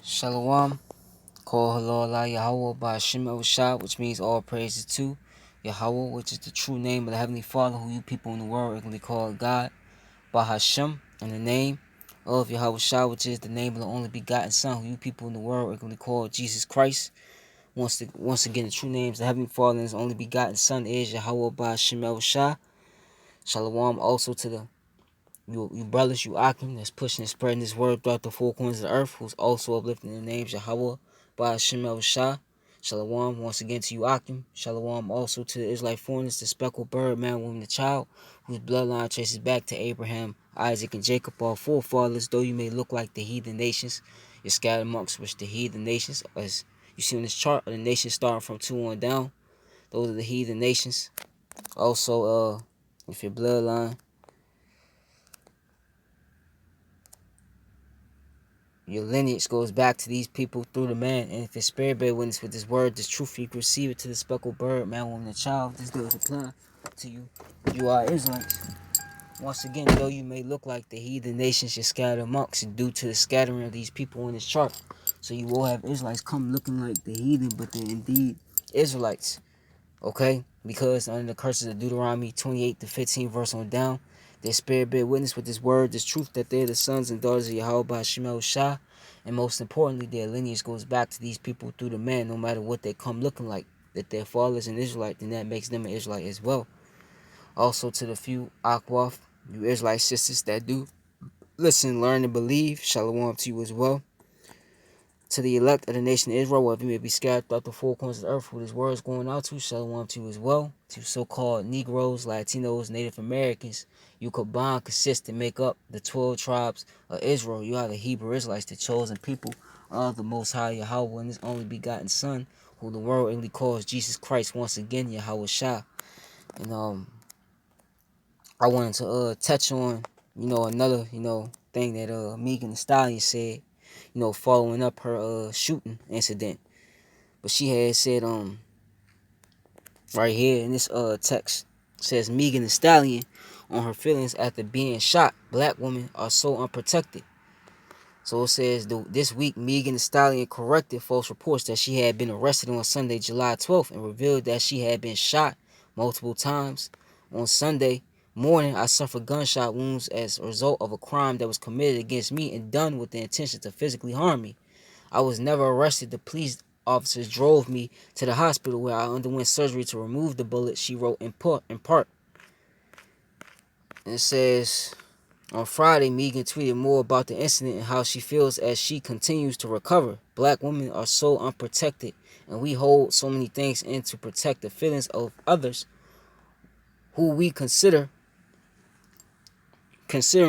Shalom, call Halal Yahweh by Hashem El Shah, which means all praises to Yahweh, which is the true name of the Heavenly Father, who you people in the world regularly call God, by Hashem, and the name of Yahweh Shah, which is the name of the only begotten Son, who you people in the world regularly call Jesus Christ. Once again, the true names of the Heavenly Father and His only begotten Son is Yahweh by Hashem El Shah. Shalom also to you brothers, you Akim, that's pushing and spreading this word throughout the four corners of the earth, who's also uplifting the names Yahweh by Hashem El Shah. Shalom once again to you Akim. Shalom also to the Israelite foreigners, the speckled bird, man, woman, the child, whose bloodline traces back to Abraham, Isaac, and Jacob, our forefathers. Though you may look like the heathen nations, you're scattered amongst which the heathen nations, as you see on this chart, the nations starting from 2 on down. Those are the heathen nations. Also, if your bloodline, your lineage goes back to these people through the man, and if your spirit bear witness with this word, this truth, you can receive it to the speckled bird, man, woman, and child. This does apply to you. You are Israelites. Once again, though you may look like the heathen nations you're scattered amongst, due to the scattering of these people in this chart, so you will have Israelites come looking like the heathen, but they're indeed Israelites. Okay? Because under the curses of Deuteronomy 28 to 15 verse on down, their spirit bear witness with this word, this truth, that they're the sons and daughters of Yahweh by Shemel Shah. And most importantly, their lineage goes back to these people through the man, no matter what they come looking like. That their father is an Israelite, then that makes them an Israelite as well. Also to the few Akwaf, you Israelite sisters that do listen, learn, and believe, shalom to you as well. To the elect of the nation of Israel, wherever you may be scattered throughout the four corners of the earth, who this word is going out to, shalom to you as well. To so-called Negroes, Latinos, Native Americans, you combine, consist, and make up the 12 tribes of Israel. You are the Hebrew Israelites, the chosen people of the Most High Yahweh and His only begotten Son, who the world only calls Jesus Christ, once again, Yahweh Shah. And I wanted to touch on, another, thing that Megan Thee Stallion said, following up her shooting incident. But she had said right here in this text, says Megan Thee Stallion on her feelings after being shot. Black women are so unprotected. So it says this week Megan Thee Stallion corrected false reports that she had been arrested on Sunday, July 12th, and revealed that she had been shot multiple times. On Sunday morning, I suffered gunshot wounds as a result of a crime that was committed against me and done with the intention to physically harm me. I was never arrested. The police officers drove me to the hospital where I underwent surgery to remove the bullet, she wrote in part. And it says, on Friday, Megan tweeted more about the incident and how she feels as she continues to recover. Black women are so unprotected, and we hold so many things in to protect the feelings of others who we considering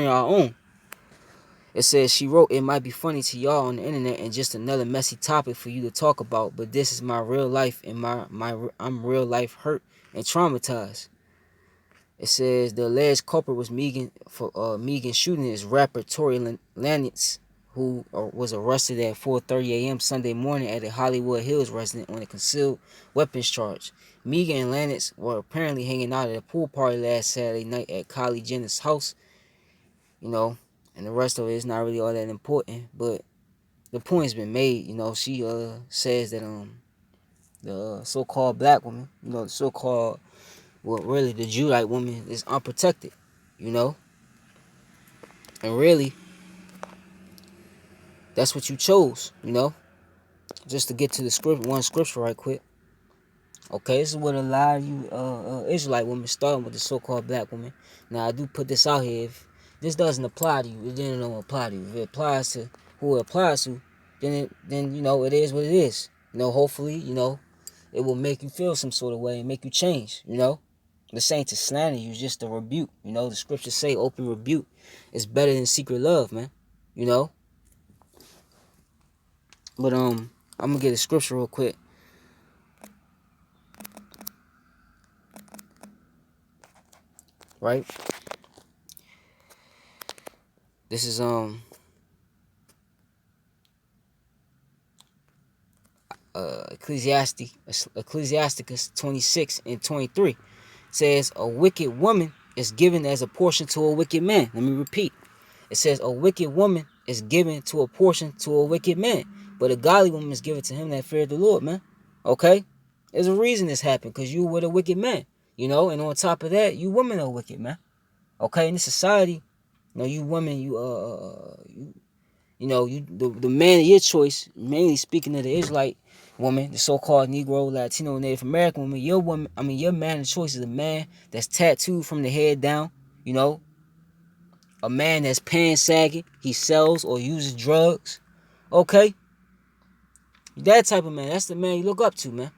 our own. It says, she wrote, it might be funny to y'all on the internet and just another messy topic for you to talk about, but this is my real life, and I'm real life hurt and traumatized. It says the alleged culprit was Megan shooting is rapper Tory Lanez, who was arrested at 4:30 a.m. Sunday morning at a Hollywood Hills residence on a concealed weapons charge. Megan and Lanez were apparently hanging out at a pool party last Saturday night at Kylie Jenner's house. And the rest of it is not really all that important, but the point's been made. She says that the so-called black woman, the so-called, well, really the Judite woman is unprotected, and really that's what you chose, just to get to the one scripture right quick. Okay, this is what a lot of you Israelite women, starting with the so-called black woman. Now I do put this out here. If this doesn't apply to you, it then don't apply to you. If it applies to who it applies to, then it is what it is. Hopefully, it will make you feel some sort of way and make you change. This ain't to slander you, just a rebuke. The scriptures say open rebuke is better than secret love, man. But I'm gonna get a scripture real quick. Right? This is Ecclesiasticus 26 and 23 says a wicked woman is given as a portion to a wicked man. Let me repeat. It says a wicked woman is given to a portion to a wicked man. But a godly woman is given to him that feared the Lord, man. Okay? There's a reason this happened, because you were the wicked man. And on top of that, you women are wicked, man. Okay? In this society, you women, the man of your choice, mainly speaking of the Israelite woman, the so-called Negro, Latino, Native American woman, your man of choice is a man that's tattooed from the head down, a man that's pants sagging, he sells or uses drugs, okay? That type of man, that's the man you look up to, man.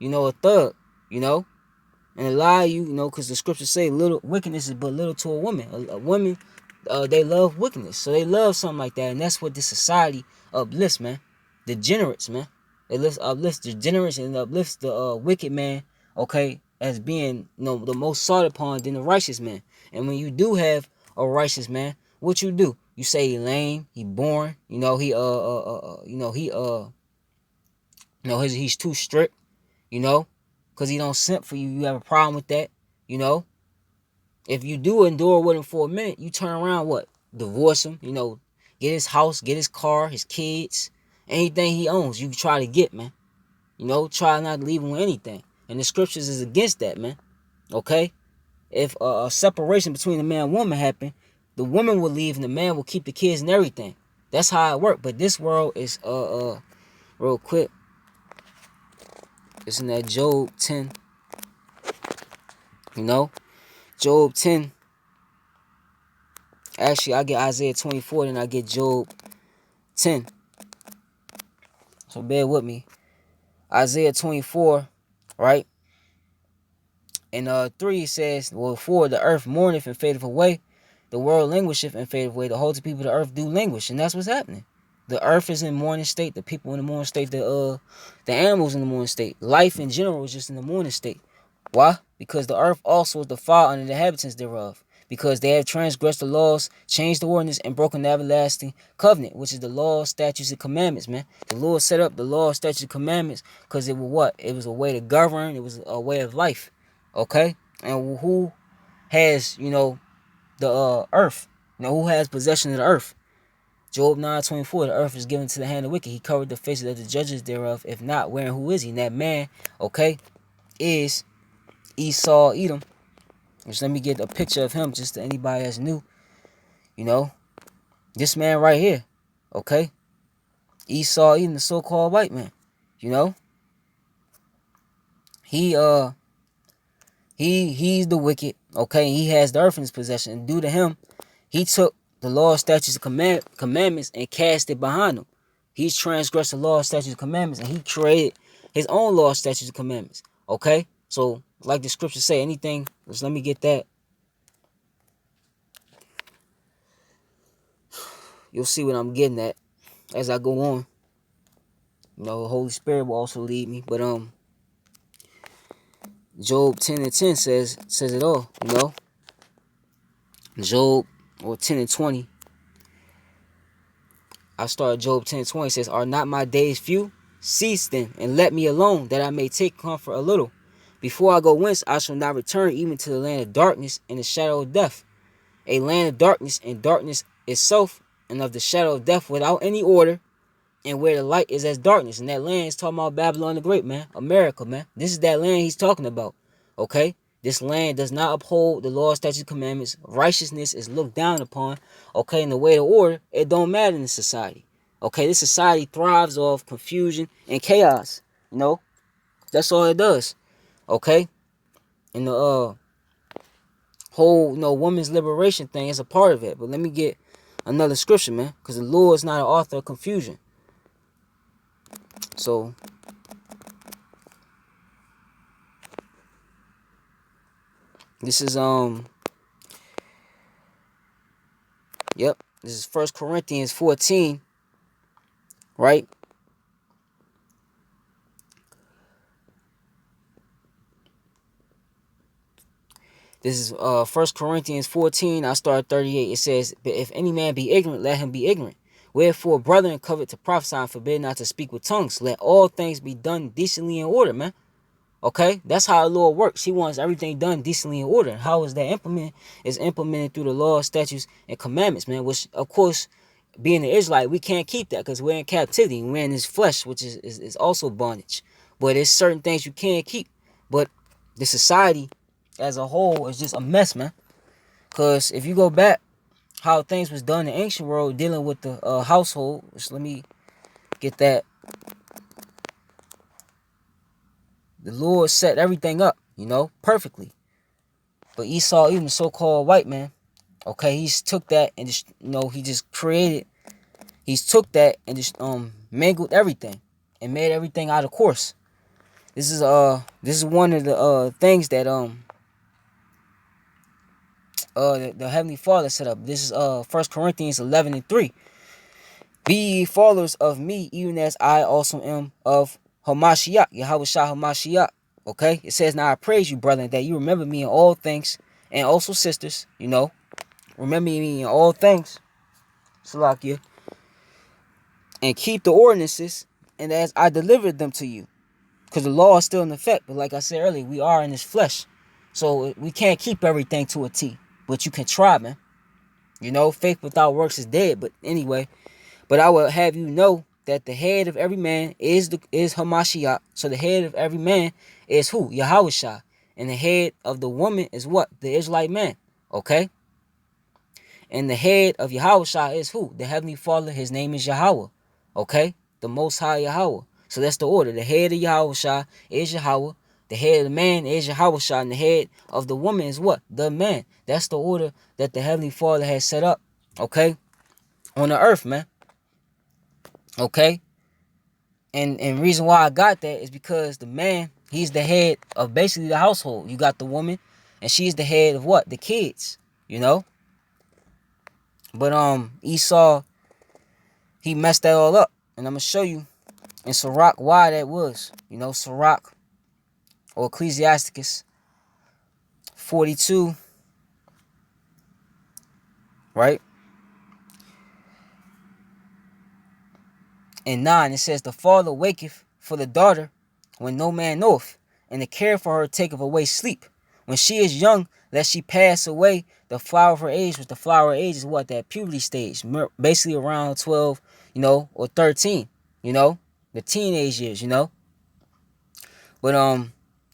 A thug, and a lie, because the scriptures say little wickedness is but little to a woman. A woman, they love wickedness, so they love something like that, and that's what this society uplifts, man. Degenerates, man. It uplifts degenerates and uplifts the wicked man, okay, as being the most sought upon than the righteous man. And when you do have a righteous man, what you do? You say he lame, he boring, he's too strict, because he don't simp for you. You have a problem with that, If you do endure with him for a minute, you turn around, what? Divorce him, get his house, get his car, his kids, anything he owns, you try to get, man. Try not to leave him with anything. And the scriptures is against that, man. Okay? If a separation between the man and woman happen, the woman will leave and the man will keep the kids and everything. That's how it works. But this world is, real quick, it's in that Job 10. Job 10. Actually, I get Isaiah 24, then I get Job 10. So bear with me. Isaiah 24, right? And 3 says, well, 4, the earth mourneth and fadeth away. The world languisheth and fadeth away. The whole people of the earth do languish. And that's what's happening. The earth is in mourning state. The people in the mourning state. The animals in the mourning state. Life in general is just in the mourning state. Why? Because the earth also is defiled under the inhabitants thereof. Because they have transgressed the laws, changed the ordinance, and broken the everlasting covenant, which is the laws, statutes, and commandments, man. The Lord set up the laws, statutes, and commandments because it was what? It was a way to govern. It was a way of life. Okay? And who has, the earth? Who has possession of the earth? Job 9:24, the earth is given to the hand of the wicked. He covered the faces of the judges thereof. If not, where and who is he? And that man, okay, is Esau, Edom. Just let me get a picture of him just to anybody that's new. This man right here, okay? Esau, Edom, the so-called white man. He's the wicked, okay? He has the earth in his possession. And due to him, he took the law, statutes, and commandments and cast it behind him. He's transgressed the law, statutes, and commandments, and he created his own law, statutes, and commandments. Okay? So, like the scriptures say, anything, just let me get that. You'll see what I'm getting at as I go on. The Holy Spirit will also lead me. But Job 10:10 says it all, Job, or 10:20. I start Job 10:20. Says, are not my days few? Cease then, and let me alone, that I may take comfort a little. Before I go whence, I shall not return, even to the land of darkness and the shadow of death. A land of darkness, and darkness itself, and of the shadow of death without any order, and where the light is as darkness. And that land is talking about Babylon the Great, man. America, man. This is that land he's talking about. Okay? This land does not uphold the law, statutes, commandments. Righteousness is looked down upon. Okay? In the way of order, it don't matter in this society. Okay? This society thrives off confusion and chaos. That's all it does. Okay? And the whole, women's liberation thing is a part of it. But let me get another scripture, man. Because the Lord is not an author of confusion. So, this is, this is 1 Corinthians 14, right? This is 1 Corinthians 14, I start 38. It says, but if any man be ignorant, let him be ignorant. Wherefore, brethren, covet to prophesy and forbid not to speak with tongues. Let all things be done decently in order, man. Okay? That's how the Lord works. He wants everything done decently in order. How is that implemented? It's implemented through the law, statutes, and commandments, man. Which, of course, being an Israelite, we can't keep that because we're in captivity. We're in this flesh, which is also bondage. But there's certain things you can't keep. But the society as a whole is just a mess, man. Because if you go back, how things was done in the ancient world dealing with the household, which let me get that. The Lord set everything up, perfectly. But Esau, even the so-called white man, okay, he's took that and just, he just created. He's took that and just mangled everything and made everything out of course. This is one of the things that the Heavenly Father set up. This is 1 Corinthians 11:3. Be ye followers of me, even as I also am of Hamashiach, Yahweh Shah Hamashiach. Okay? It says, now I praise you, brethren, that you remember me in all things, and also sisters, remember me in all things, Salakia, and keep the ordinances, and as I delivered them to you. Because the law is still in effect, but like I said earlier, we are in this flesh. So we can't keep everything to a T. But you can try, man. Faith without works is dead. But anyway, but I will have you know that the head of every man is Hamashiach. So the head of every man is who? Yahushua. And the head of the woman is what? The Israelite man. Okay? And the head of Yahushua is who? The Heavenly Father. His name is Yahweh. Okay? The Most High Yahweh. So that's the order. The head of Yahushua is Yahweh. The head of the man is Yahushua. And the head of the woman is what? The man. That's the order that the Heavenly Father has set up. Okay? On the earth, man. Okay? And reason why I got that is because the man, he's the head of basically the household. You got the woman, and she's the head of what? The kids, But Esau, he messed that all up. And I'm going to show you in Sirach why that was. Sirach or Ecclesiasticus 42, right? And 9, it says, the father waketh for the daughter when no man knoweth, and the care for her taketh away sleep. When she is young, lest she pass away, the flower of her age, which the flower of age is what? That puberty stage, basically around 12, or 13, the teenage years, But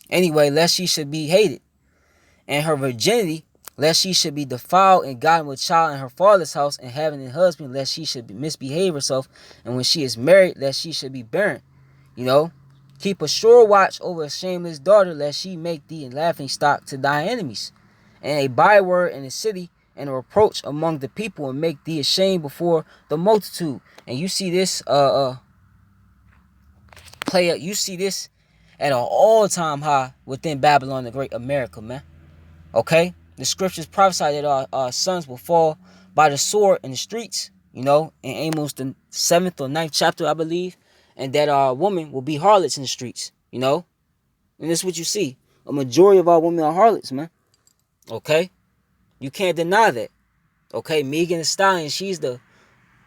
anyway, lest she should be hated, and her virginity, lest she should be defiled and gotten with child in her father's house, and having a husband, lest she should misbehave herself, and when she is married, lest she should be barren. Keep a sure watch over a shameless daughter, lest she make thee a laughing stock to thy enemies, and a byword in the city, and a reproach among the people, and make thee ashamed before the multitude. And you see this play out. You see this at an all-time high within Babylon, the Great America, man. Okay? The scriptures prophesy that our sons will fall by the sword in the streets, in Amos the 7th or 9th chapter, I believe, and that our women will be harlots in the streets, And this is what you see. A majority of our women are harlots, man. Okay? You can't deny that. Okay? Megan Thee Stallion, she's the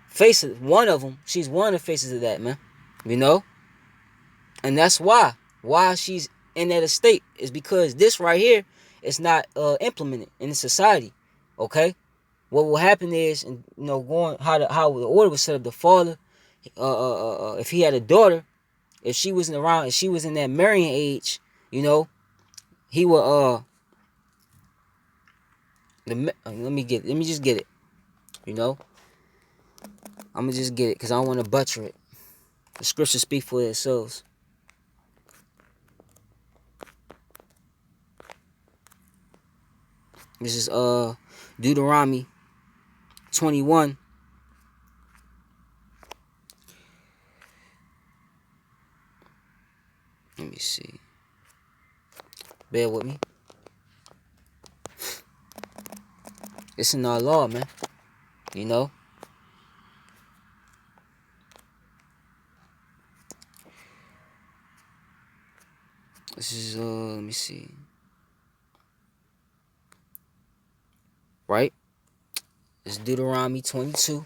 face of one of them. She's one of the faces of that, man. And that's why she's in that estate is because this right here is not implemented in the society. Okay, what will happen is, and going how the order was set up. The father, if he had a daughter, if she wasn't around, if she was in that marrying age, he would let me just get it. I'm gonna just get it because I don't want to butcher it. The scriptures speak for themselves. This is Deuteronomy 21. Let me see. Bear with me. It's in our law, man. This is let me see. Right? It's Deuteronomy 22.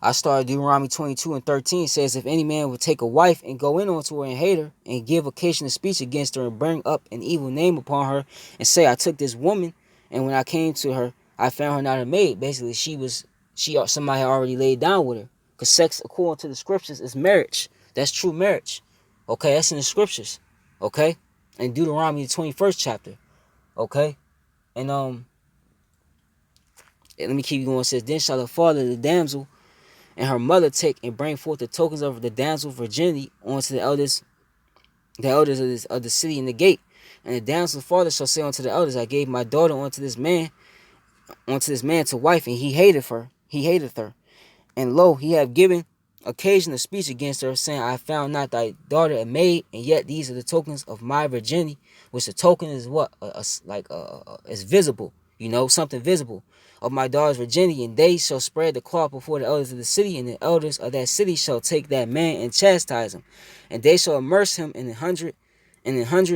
I started Deuteronomy 22 and 13 says, if any man would take a wife and go in onto her and hate her and give occasional speech against her and bring up an evil name upon her and say, I took this woman and when I came to her, I found her not a maid. Basically, somebody had already laid down with her. Because sex, according to the scriptures, is marriage. That's true marriage. Okay, that's in the scriptures. Okay? In Deuteronomy, the 21st chapter. Okay? And let me keep going. It says, then shall the father of the damsel and her mother take and bring forth the tokens of the damsel's virginity unto the elders of the city in the gate. And the damsel's father shall say unto the elders, I gave my daughter unto this man to wife, and he hated her. And lo, he have given occasion of speech against her, saying, I found not thy daughter a maid, and yet these are the tokens of my virginity, which the token is what? It's visible, something visible of my daughter's virginity, and they shall spread the cloth before the elders of the city, and the elders of that city shall take that man and chastise him, and they shall immerse him in 100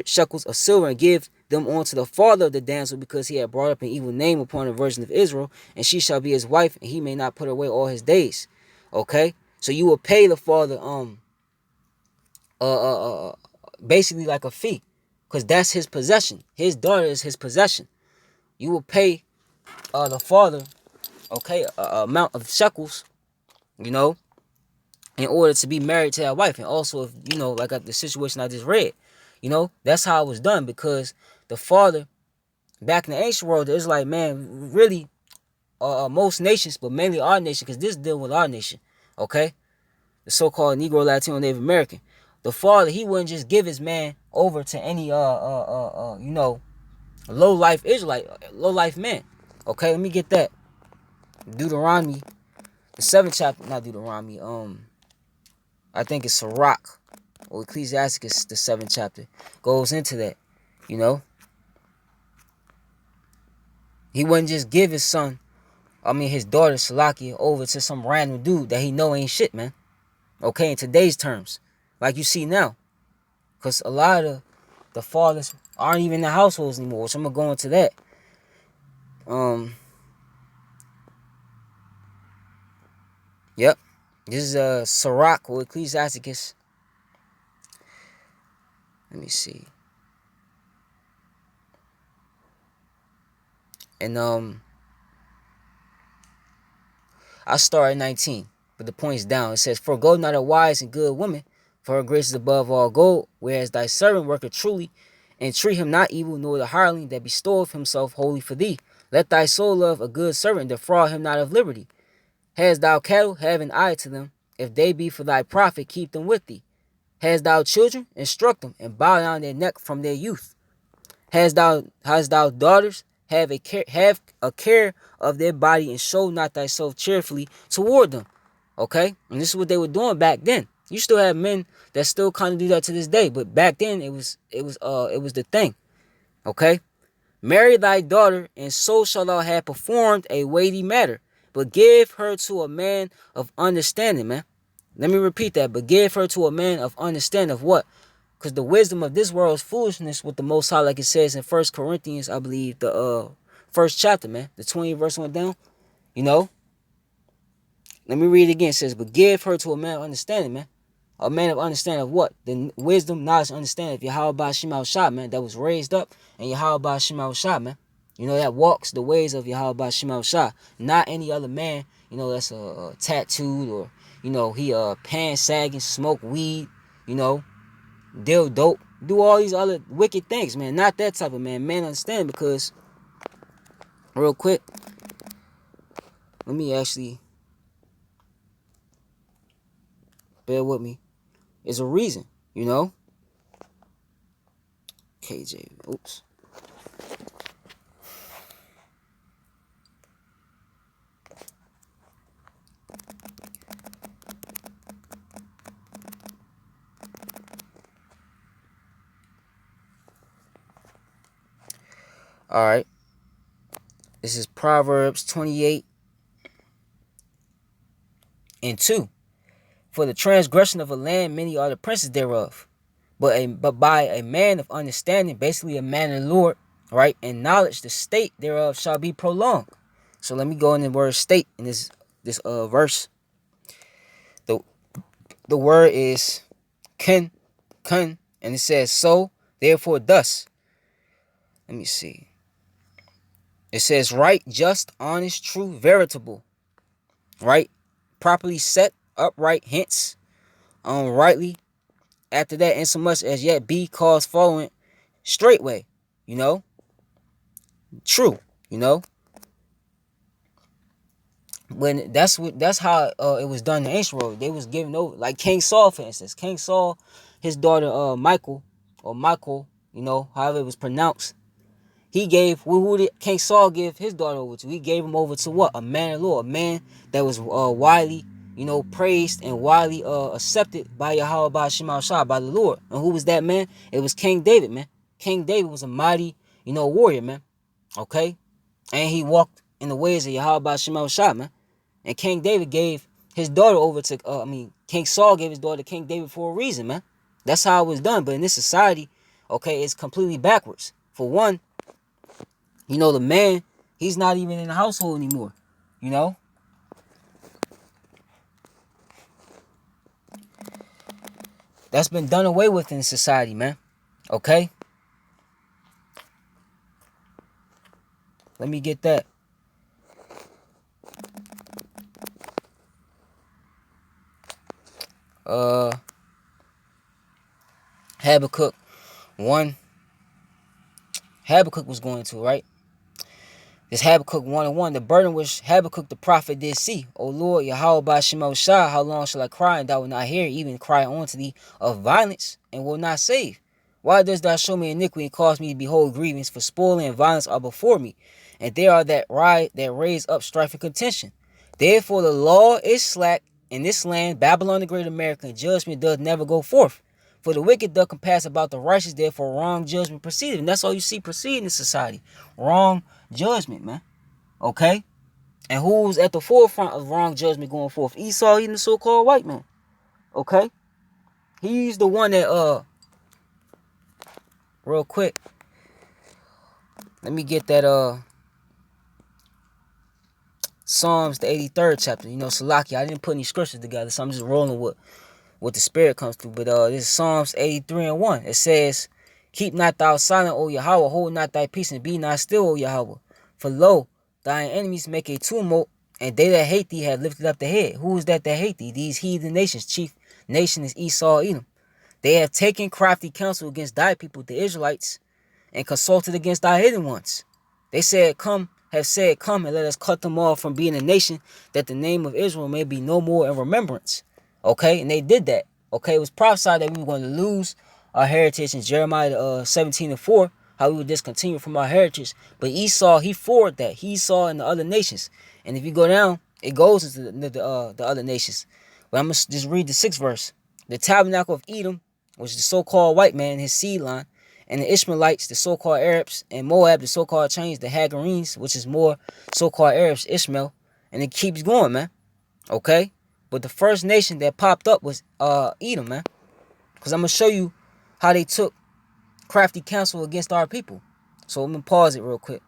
shekels of silver, and give them unto the father of the damsel, because he had brought up an evil name upon the virgin of Israel, and she shall be his wife, and he may not put away all his days. Okay, so you will pay the father basically like a fee, because that's his possession. His daughter is his possession. You will pay the father, okay, amount of shekels, in order to be married to that wife. And also, if like the situation I just read, that's how it was done, because the father back in the ancient world, it's like, man, really, most nations, but mainly our nation, because this deal with our nation, okay, the so-called Negro, Latino, Native American. The father, he wouldn't just give his man over to any low life Israelite, low life man. Okay, let me get that. Deuteronomy, the 7th chapter, not Deuteronomy. I think it's Sirach or Ecclesiasticus, the 7th chapter, goes into that. He wouldn't just give his daughter Salakia over to some random dude that he know ain't shit, man. Okay, in today's terms, like you see now, because a lot of the fathers aren't even in the households anymore. So I'm gonna go into that. Yep, this is Sirach or Ecclesiasticus. Let me see. And I start at 19, but the point's down. It says, forego not a wise and good woman, for her grace is above all gold, whereas thy servant worketh truly, and treat him not evil, nor the hireling that bestoweth himself wholly for thee. Let thy soul love a good servant, defraud him not of liberty. Hast thou cattle, have an eye to them. If they be for thy profit, keep them with thee. Hast thou children, instruct them, and bow down their neck from their youth. Hast thou daughters, have a care of their body, and show not thyself cheerfully toward them. Okay? And this is what they were doing back then. You still have men that still kind of do that to this day, but back then it was the thing. Okay? Marry thy daughter, and so shalt thou have performed a weighty matter. But give her to a man of understanding, man. Let me repeat that. But give her to a man of understanding of what? Because the wisdom of this world is foolishness with the Most High, like it says in 1 Corinthians, I believe, the 1st chapter, man. The 20th verse went down. Let me read it again. It says, but give her to a man of understanding, man. A man of understanding of what? The wisdom, knowledge, understanding of Yahweh Shema Shah, man, that was raised up, and Yahweh Shema Shah, man. That walks the ways of Yahweh Shema Shah. Not any other man, that's tattooed, or, he pants sagging, smoke weed, deal dope, do all these other wicked things, man. Not that type of man. Man, understand, because, real quick, let me actually, bear with me. It's a reason, KJ, oops. All right. This is Proverbs 28 and 2. For the transgression of a land, many are the princes thereof. But by a man of understanding, basically a man of the Lord, right, and knowledge, the state thereof shall be prolonged. So let me go in the word state in this verse. The word is kun, kun, and it says so, therefore thus. Let me see. It says right, just, honest, true, veritable. Right? Properly set, upright, hence, rightly. After that, insomuch as yet be cause following straightway. You know? True. You know? When that's how it was done in the ancient world. They was giving over, like King Saul, for instance. King Saul, his daughter Michael, or Michael, however it was pronounced. He gave, who did King Saul give his daughter over to? He gave him over to what? A man of law, a man that was widely, praised and widely accepted by Yahweh, by Shema Shah, by the Lord. And who was that man? It was King David, man. King David was a mighty, warrior, man. Okay? And he walked in the ways of Yahweh, by Shema Shah, man. And King David gave his daughter over to, King Saul gave his daughter to King David for a reason, man. That's how it was done. But in this society, okay, it's completely backwards. For one, the man, he's not even in the household anymore. That's been done away with in society, man. Okay? Let me get that. Habakkuk 1. Habakkuk was going to, right? This Habakkuk 1:1, the burden which Habakkuk the prophet did see. O Lord, Yahweh by Shema Shah, how long shall I cry, and thou wilt not hear, even cry unto thee of violence, and will not save? Why dost thou show me iniquity, and cause me to behold grievance? For spoiling and violence are before me, and there are that raise up strife and contention. Therefore the law is slack in this land, Babylon the great America, and judgment does never go forth. For the wicked doth compass about the righteous, therefore wrong judgment proceedeth. And that's all you see proceeding in society. Wrong judgment, man. Okay? And who's at the forefront of wrong judgment going forth? Esau, even the so-called white man. Okay? He's the one that, real quick, let me get that, Psalms, the 83rd chapter. Salaki, I didn't put any scriptures together, so I'm just rolling with what the Spirit comes through. But this is Psalms 83:1. It says, keep not thou silent, O Yahweh, hold not thy peace, and be not still, O Yahweh. For lo, thine enemies make a tumult, and they that hate thee have lifted up the head. Who is that hate thee? These heathen nations. Chief nation is Esau, Edom. They have taken crafty counsel against thy people, the Israelites, and consulted against thy hidden ones. They have said, come and let us cut them off from being a nation, that the name of Israel may be no more in remembrance. Okay, and they did that. Okay, it was prophesied that we were going to lose our heritage in Jeremiah 17:4, how we would discontinue from our heritage. But Esau, he forwarded that. He saw in the other nations. And if you go down, it goes into the other nations. But I'm going to just read the 6th verse. The tabernacle of Edom, which is the so-called white man, his seed line, and the Ishmaelites, the so-called Arabs, and Moab, the so-called Chinese, the Hagarenes, which is more so-called Arabs, Ishmael. And it keeps going, man. Okay? But the first nation that popped up was Edom, man. Because I'm going to show you how they took crafty counsel against our people. So I'm going to pause it real quick.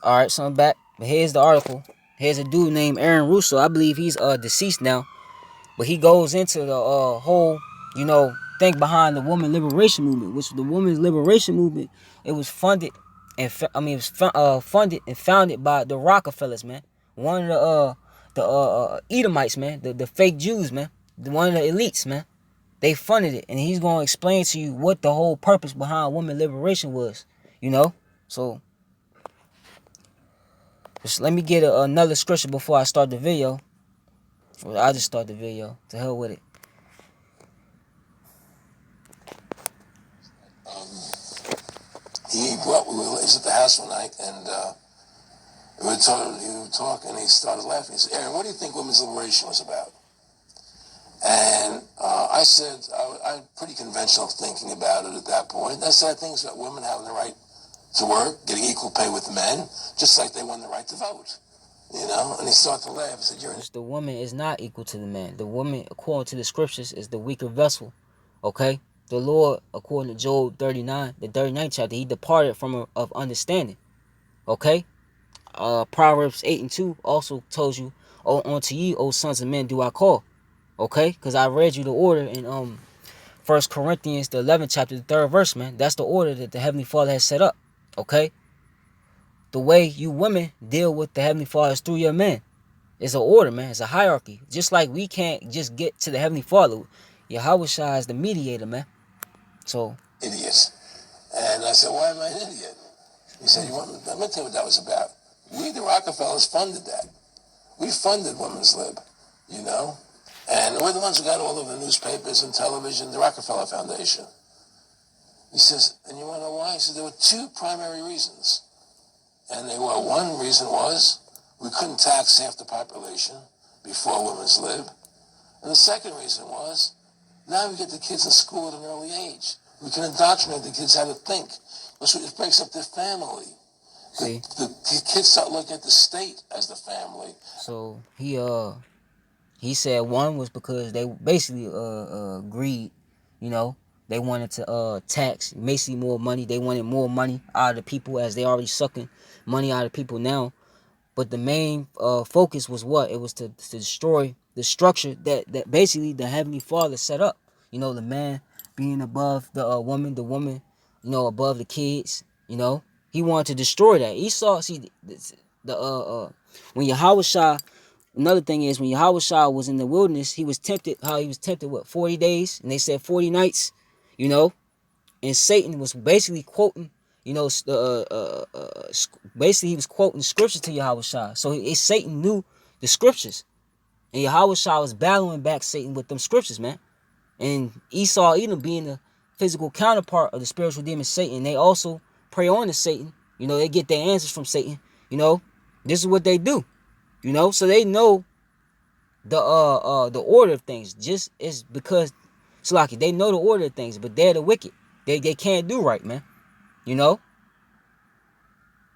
Alright, so I'm back. But here's the article. Here's a dude named Aaron Russo. I believe he's deceased now. But he goes into the whole, thing behind the woman liberation movement, which the women's liberation movement, it was funded and funded and founded by the Rockefellers, man. One of the Edomites, man, the fake Jews, man, one of the elites, man. They funded it, and he's gonna explain to you what the whole purpose behind women liberation was, So just let me get another scripture before I start the video. Well, I'll just start the video. To hell with it. He was at the house one night, and we were talking, and he started laughing. He said, Aaron, what do you think women's liberation was about? And I said, I had pretty conventional thinking about it at that point. I said, I think it's about women having the right to work, getting equal pay with men, just like they won the right to vote. And he started to laugh. He said, the woman is not equal to the man. The woman, according to the scriptures, is the weaker vessel. Okay? The Lord, according to Job 39, the 39th chapter, he departed from of understanding. Okay? Proverbs 8:2 also tells you, unto ye, O sons of men, do I call. Okay, because I read you the order in 1 Corinthians the 11th chapter, the 3rd verse, man. That's the order that the Heavenly Father has set up. Okay, the way you women deal with the Heavenly Father is through your men. It's an order, man. It's a hierarchy. Just like we can't just get to the Heavenly Father. Yahweh Shai is the mediator, man. So idiots. And I said, why am I an idiot? He said, let me tell you what that was about. We, the Rockefellers, funded that. We funded Women's Lib, you know? And we're the ones who got all of the newspapers and television, the Rockefeller Foundation. He says, and you want to know why? He said, there were two primary reasons. And they were, one reason was we couldn't tax half the population before Women's Lib. And the second reason was, now we get the kids in school at an early age. We can indoctrinate the kids how to think. It breaks up their family. see, The kids start looking at the state as the family. so he said one was because they basically greed, you know. They wanted to tax basically more money. They wanted more money out of the people as they already sucking money out of people now. But the main focus was what? It was to destroy the structure that basically the Heavenly Father set up. You know, the man being above the woman, the woman, you know, above the kids. You know, he wanted to destroy that. Esau, see, when Yahweh Shah, another thing is when Yahweh Shah was in the wilderness, he was tempted. How he was tempted? What, 40 days? And they said 40 nights. You know, and Satan was basically quoting, you know, basically he was quoting the scriptures to Yahweh Shah. So Satan knew the scriptures, and Yahweh Shah was battling back Satan with them scriptures, man. And Esau, Edom, being the physical counterpart of the spiritual demon Satan, they also pray on to Satan. You know, they get their answers from Satan. You know, this is what they do. You know, so they know the order of things. Just is because Slaki, they know the order of things, but they're the wicked. They can't do right, man. You know,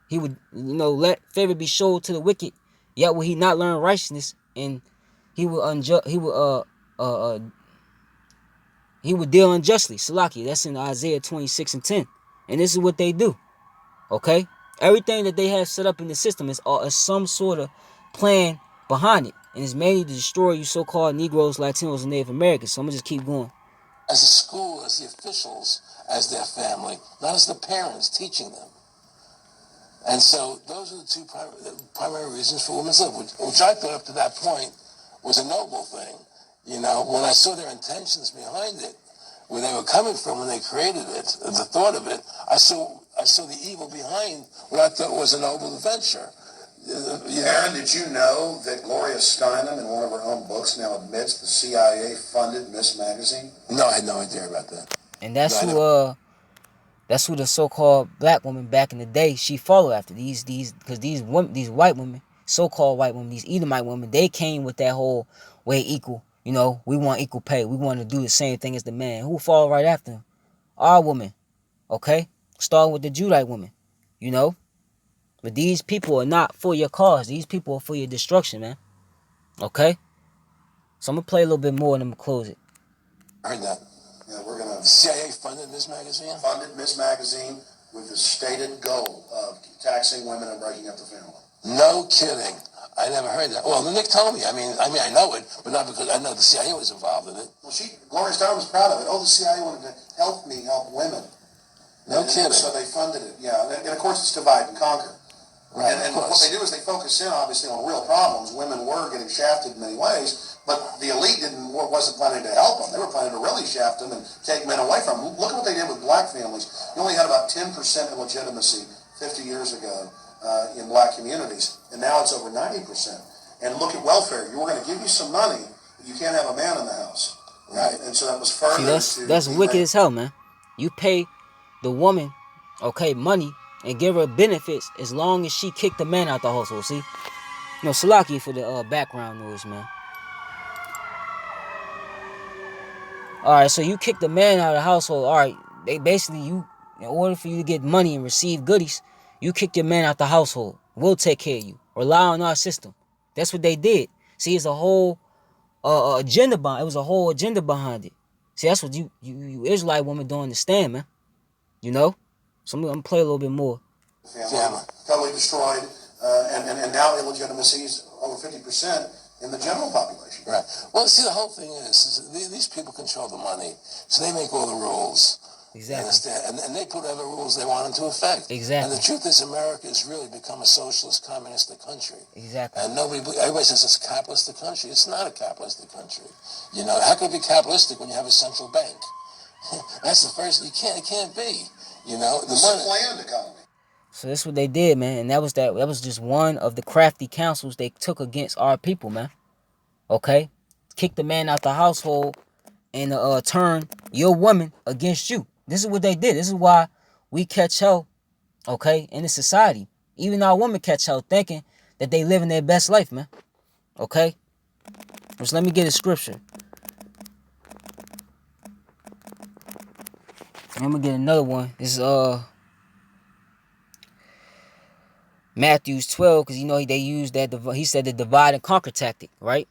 he would, you know, let favor be showed to the wicked, yet will he not learn righteousness, and he will he would deal unjustly. Salaki, that's in Isaiah 26:10, and this is what they do. Okay, everything that they have set up in the system is some sort of plan behind it, and it's mainly to destroy you so-called Negroes, Latinos, and Native Americans. So I'm gonna just keep going. As a school, as the officials, as their family, not as the parents teaching them. And so those are the two primary reasons for Women's Lib, which I thought up to that point was a noble thing. You know, when I saw their intentions behind it, where they were coming from when they created it, the thought of it, I saw the evil behind what I thought was a noble venture. Aaron, did you know that Gloria Steinem, in one of her own books, now admits the CIA funded Miss Magazine? No, I had no idea about that. And that's who the so-called black woman back in the day she followed after. Because these women, these white women, so-called white women, these Edomite women, they came with that whole way equal. You know, we want equal pay. We want to do the same thing as the man. Who followed right after them? Our women. Okay, starting with the Judite women. You know, but these people are not for your cause. These people are for your destruction, man. Okay, so I'm gonna play a little bit more and I'm gonna close it. I heard that. Yeah, we're going to... CIA funded Miss Magazine? Funded Miss Magazine with the stated goal of taxing women and breaking up the family. No kidding. I never heard that. Well, Nick told me. I mean, I know it, but not because I know the CIA was involved in it. Well, Gloria Steinem was proud of it. Oh, the CIA wanted to help me help women. No kidding. So they funded it, yeah. And of course, it's divide and conquer. Right, and what they do is they focus in, obviously, on real problems. Women were getting shafted in many ways, but the elite wasn't planning to help them. They were planning to really shaft them and take men away from them. Look at what they did with black families. You only had about 10% legitimacy 50 years ago in black communities, and now it's over 90%. And look at welfare. You were going to give you some money, but you can't have a man in the house. Right? And so that was further. See, that's wicked as hell, man. You pay the woman, okay, money, and give her benefits as long as she kicked the man out the household. See, no, Salaki for the background noise, man. All right, so you kick the man out of the household. All right, they basically in order for you to get money and receive goodies, you kick your man out the household. We'll take care of you. Rely on our system. That's what they did. See, it's a whole agenda behind. It was a whole agenda behind it. See, that's what you Israelite women don't understand, man. You know. So I'm gonna play a little bit more. Family totally destroyed, and now illegitimacy is over 50%. in the general population. Right. Well, see, the whole thing is these people control the money, so they make all the rules. Exactly. You understand? And they put other rules they want into effect. Exactly. And the truth is, America has really become a socialist, communistic country. Exactly. And everybody says it's a capitalistic country. It's not a capitalistic country. You know, how can it be capitalistic when you have a central bank? That's the first. It can't be. You know, the planned economy. So that's what they did, man, and that was just one of the crafty counsels they took against our people, man. Okay, kick the man out the household and turn your woman against you. This is what they did. This is why we catch hell, okay, in the society. Even our women catch hell thinking that they living their best life, man. Okay, just let me get a scripture. I'm gonna get another one. This is Matthew 12, because you know they used that. He said the divide and conquer tactic, right?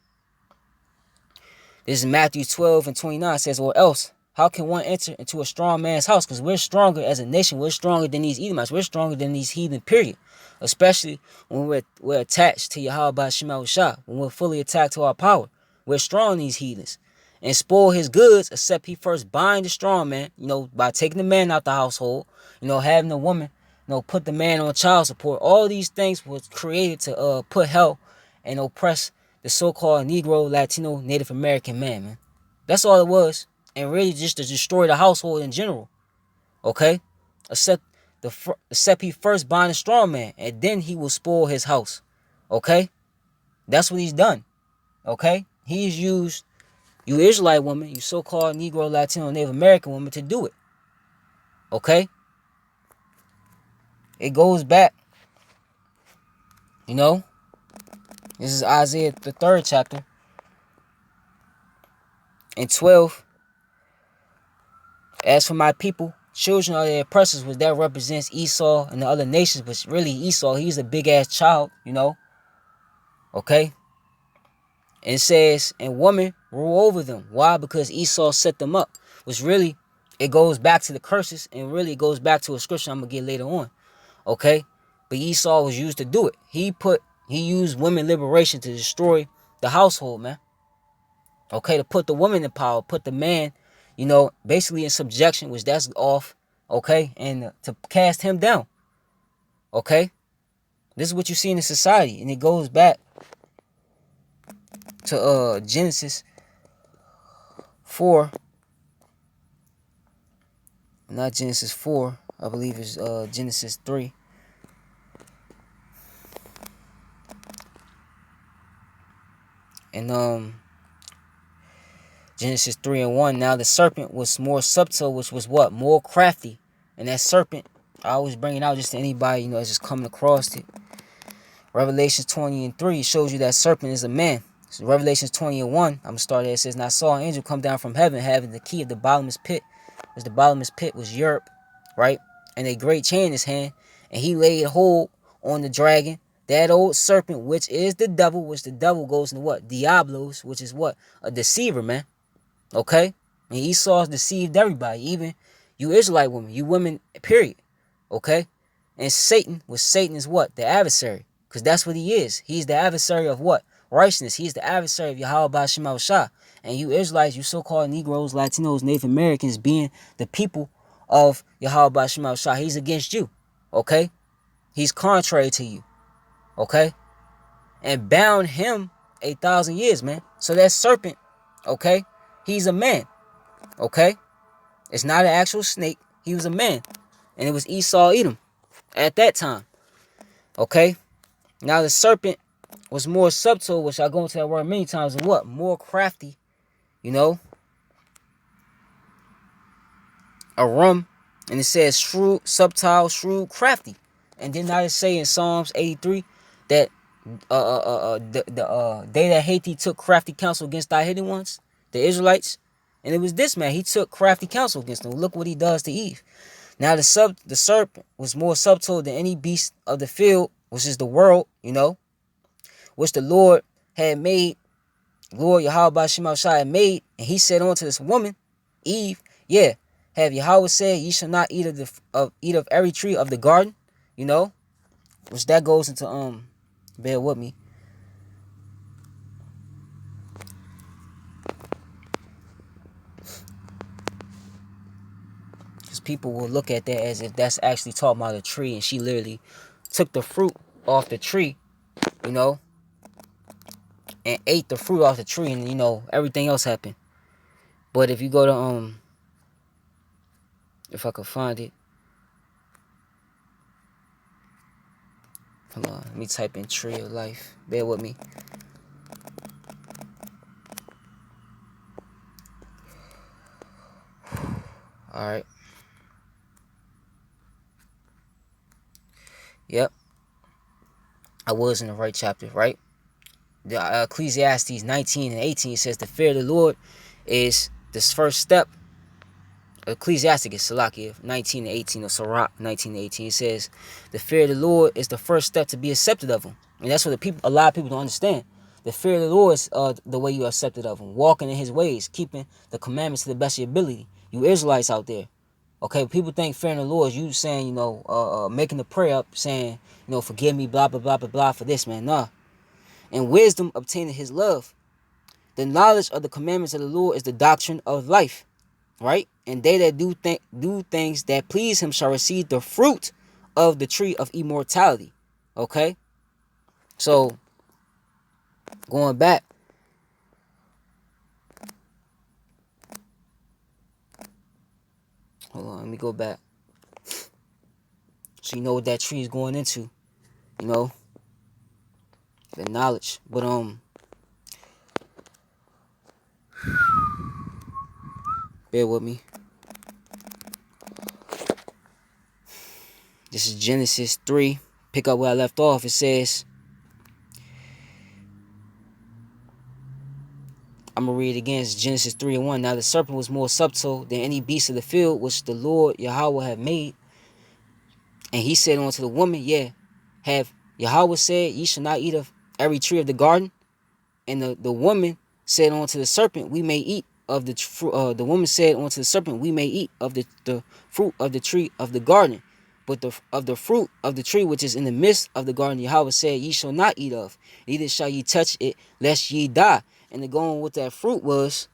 This is Matthew 12 and 29. It says, or else, how can one enter into a strong man's house? Because we're stronger as a nation. We're stronger than these Edomites. We're stronger than these heathen, period. Especially when we're attached to Yahweh Shema Shah. When we're fully attached to our power. We're strong in these heathens. And spoil his goods, except he first bind the strong man, you know, by taking the man out the household, you know, having the woman, you know, put the man on child support. All these things was created to put hell and oppress the so-called Negro, Latino, Native American man. That's all it was. And really just to destroy the household in general. Okay? Except he first bind a strong man, and then he will spoil his house. Okay? That's what he's done. Okay? He's used you Israelite woman, you so-called Negro, Latino, Native American woman to do it. Okay? It goes back, you know? This is Isaiah, the 3rd chapter. And 12. As for my people, children are their oppressors, which that represents Esau and the other nations, but really Esau, he's a big-ass child, you know? Okay? And it says, and women rule over them. Why? Because Esau set them up. Which really, it goes back to the curses, and really it goes back to a scripture I'm going to get later on. Okay? But Esau was used to do it. He used women liberation to destroy the household, man. Okay? To put the woman in power, put the man, you know, basically in subjection, which that's off. Okay? And to cast him down. Okay? This is what you see in the society. And it goes back to Genesis 4. Not Genesis 4. I believe it's Genesis 3. And Genesis 3 and 1. Now the serpent was more subtle, which was what? More crafty. And that serpent, I always bring it out just to anybody, you know, that's just coming across it. Revelation 20 and 3 shows you that serpent is a man. So Revelation 20 and 1, I'm going to start there. It says, and I saw an angel come down from heaven, having the key of the bottomless pit. Which the bottomless pit was Europe, right? And a great chain in his hand. And he laid hold on the dragon, that old serpent, which is the devil, which the devil goes into what? Diablos, which is what? A deceiver, man. Okay? And Esau deceived everybody, even you Israelite women, you women, period. Okay? And Satan is what? The adversary. Because that's what he is. He's the adversary of what? Righteousness. He's the adversary of Yahweh Shema Shah. And you Israelites, you so-called Negroes, Latinos, Native Americans, being the people of Yahweh Shema Shah, he's against you. Okay? He's contrary to you. Okay? And bound him 1,000 years, man. So that serpent, okay? He's a man. Okay? It's not an actual snake. He was a man. And it was Esau Edom at that time. Okay? Now the serpent was more subtle, which I go into that word many times, and what? More crafty, you know? A rum, and it says shrewd, subtle, shrewd, crafty. And then I just say in Psalms 83 that they that hate thee took crafty counsel against thy hidden ones, the Israelites. And it was this man, he took crafty counsel against them. Look what he does to Eve. Now the serpent was more subtle than any beast of the field, which is the world, you know, which the Lord had made, Lord Yahweh Shema Shai had made, and he said unto this woman, Eve, yeah, have Yahweh said, ye shall not eat of every tree of the garden, you know, which that goes into bear with me. people will look at that as if that's actually talking about a tree, and she literally took the fruit off the tree, you know, and ate the fruit off the tree, and everything else happened. But if you go to if I could find it, hold on, let me type in tree of life. Bear with me. All right. Yep, I was in the right chapter, right? The Ecclesiastes 19 and 18 says the fear of the Lord is this first step. Ecclesiasticus Salakia 19 and 18, or Sirach 19 and 18, says the fear of the Lord is the first step to be accepted of him. And that's what a lot of people don't understand. The fear of the Lord is the way you are accepted of him. Walking in his ways, keeping the commandments to the best of your ability. You Israelites out there. Okay, people think fearing the Lord is you saying, making the prayer up, saying, forgive me, blah, blah, blah, blah, blah, for this, man. Nah. And wisdom obtaining his love. The knowledge of the commandments of the Lord is the doctrine of life. Right? And they that do things that please him shall receive the fruit of the tree of immortality. Okay? So, going back. Hold on, let me go back. So you know what that tree is going into. The knowledge. But bear with me. This is Genesis 3. Pick up where I left off. It says, I'm going to read it again. It's Genesis 3 and 1. Now the serpent was more subtle than any beast of the field which the Lord Yahweh had made. And he said unto the woman, yeah, have Yahweh said, ye shall not eat of every tree of the garden? And the woman said unto the serpent, we may eat of the fruit. The woman said unto the serpent, we may eat of the fruit of the tree of the garden. But of the fruit of the tree which is in the midst of the garden, Yahweh said, ye shall not eat of, neither shall ye touch it, lest ye die. And the going with that fruit was,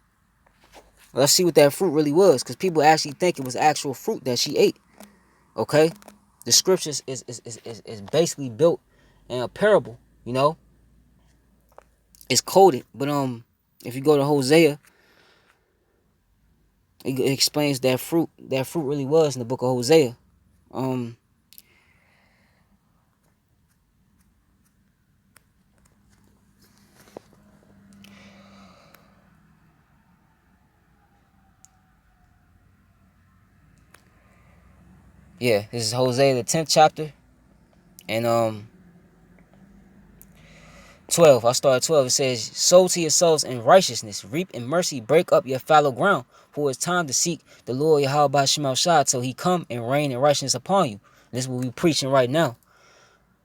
let's see what that fruit really was, because people actually think it was actual fruit that she ate. Okay? The scriptures is basically built in a parable, It's coded. But if you go to Hosea, it explains that fruit really was in the book of Hosea. Yeah, this is Hosea the 10th chapter. And 12. I start at 12. It says, sow to yourselves in righteousness, reap in mercy, break up your fallow ground. For it's time to seek the Lord Yahweh by Shema Shah till he come and reign in righteousness upon you. And this is what we're preaching right now.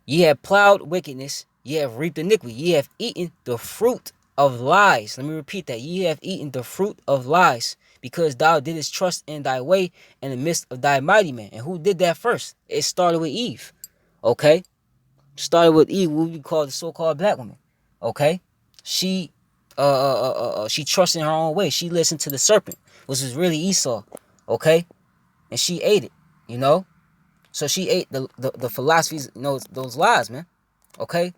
Ye have plowed wickedness, ye have reaped iniquity, ye have eaten the fruit of lies. Let me repeat that. Ye have eaten the fruit of lies, because thou didst trust in thy way in the midst of thy mighty men. And who did that first? It started with Eve. Okay? Started with Eve, what we call the so-called black woman. Okay? She she trusted in her own way. She listened to the serpent, which was really Esau. Okay? And she ate it, So she ate the philosophies, those lies, man. Okay?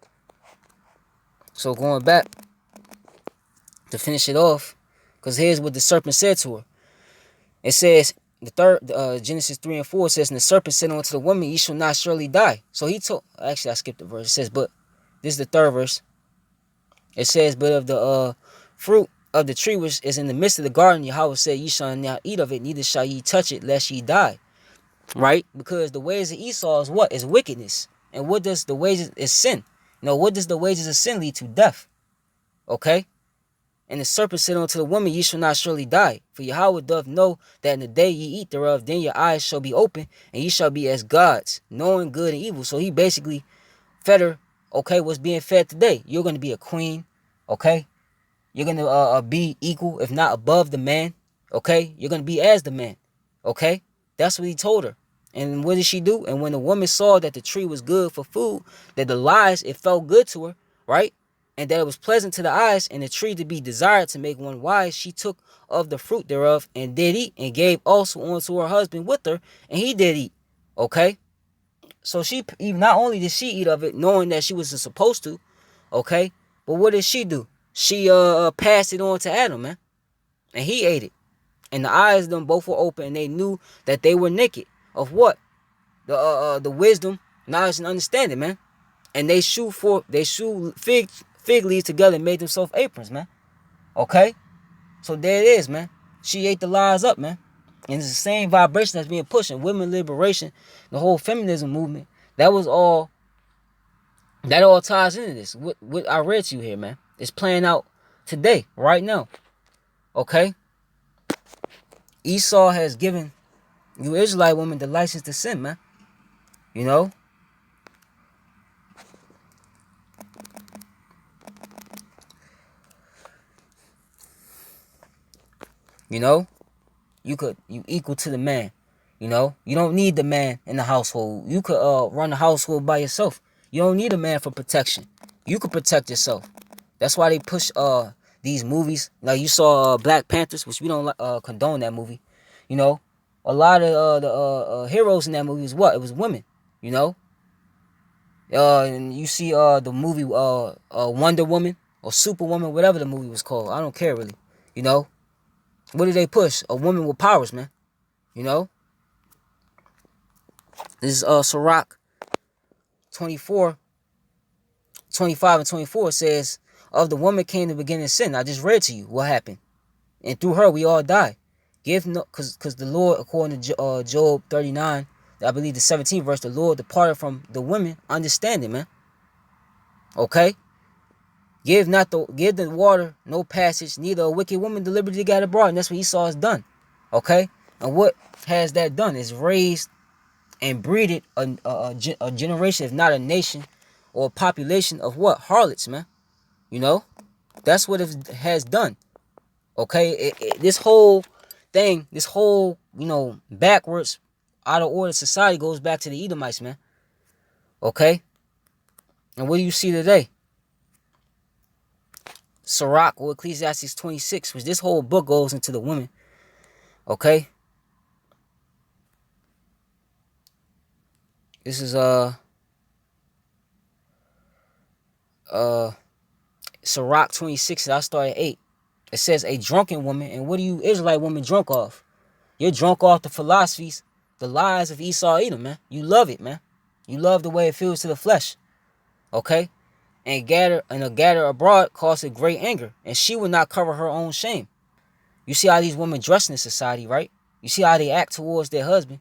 So going back to finish it off, because here's what the serpent said to her. It says, Genesis 3 and 4 says, and the serpent said unto the woman, ye shall not surely die. So he told, actually I skipped the verse. It says, but this is the third verse. It says, but of the fruit of the tree which is in the midst of the garden, Yahweh said, ye shall not eat of it, neither shall ye touch it, lest ye die. Right? Because the ways of Esau is what? Is wickedness. And what does the wages is sin? What does the wages of sin lead to? Death. Okay? And the serpent said unto the woman, ye shall not surely die. For Yahweh doth know that in the day ye eat thereof, then your eyes shall be open, and ye shall be as gods, knowing good and evil. So he basically fed her, okay, what's being fed today. You're going to be a queen, okay? You're going to be equal, if not above the man, okay? You're going to be as the man, okay? That's what he told her. And what did she do? And when the woman saw that the tree was good for food, that the lies, it felt good to her, right? and that it was pleasant to the eyes, and a tree to be desired to make one wise, she took of the fruit thereof, and did eat, and gave also unto her husband with her, and he did eat. Okay? So she, even not only did she eat of it, knowing that she was supposed to, okay, but what did she do? She passed it on to Adam, man, and he ate it. And the eyes of them both were open, and they knew that they were naked. Of what? The wisdom, knowledge, and understanding, man. And they shoe fig leaves together and made themselves aprons, man. Okay? So there it is, man. She ate the lies up, man. And it's the same vibration that's being pushed in women liberation, the whole feminism movement. That all ties into this. What I read to you here, man. It's playing out today, right now. Okay? Esau has given you Israelite women the license to sin, man. You know? You know? You equal to the man. You know? You don't need the man in the household. You could run the household by yourself. You don't need a man for protection. You could protect yourself. That's why they push these movies. Like you saw Black Panthers, which we don't condone that movie. You know? A lot of the heroes in that movie was what? It was women. You know? And you see the movie Wonder Woman or Superwoman, whatever the movie was called. I don't care really. You know? What did they push? A woman with powers, man. You know? This is Sirach 24, 25 and 24 says, of the woman came the beginning of sin. I just read to you what happened. And through her we all die. Give no, because the Lord, according to Job 39, I believe the 17th verse, the Lord departed from the women understanding, man. Okay? Give the water no passage, neither a wicked woman the liberty got abroad. And that's what Esau has done. Okay? And what has that done? Is raised and breeded a generation, if not a nation, or a population of what? Harlots, man. You know? That's what it has done. Okay? This whole thing, this whole, backwards, out of order society goes back to the Edomites, man. Okay? And what do you see today? Sirach or Ecclesiastes 26, which this whole book goes into the women. Okay? This is Sirach 26, I start at 8. It says a drunken woman, and what do you Israelite women drunk off? You're drunk off the philosophies, the lies of Esau Edom, man. You love it, man. You love the way it feels to the flesh. Okay? And a gather abroad causes great anger, and she will not cover her own shame. You see how these women dress in society, right? You see how they act towards their husband,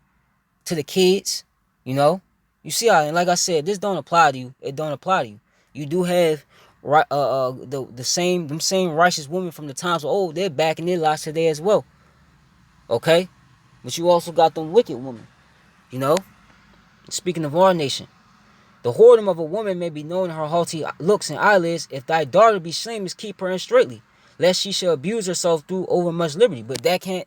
to the kids, you know? You see how, and like I said, this don't apply to you. It don't apply to you. You do have the same righteous women from the times of old. They're back in their lives today as well. Okay? But you also got them wicked women. You know? Speaking of our nation. The whoredom of a woman may be known in her haughty looks and eyelids. If thy daughter be shameless, keep her in straitly, lest she shall abuse herself through overmuch liberty. But that can't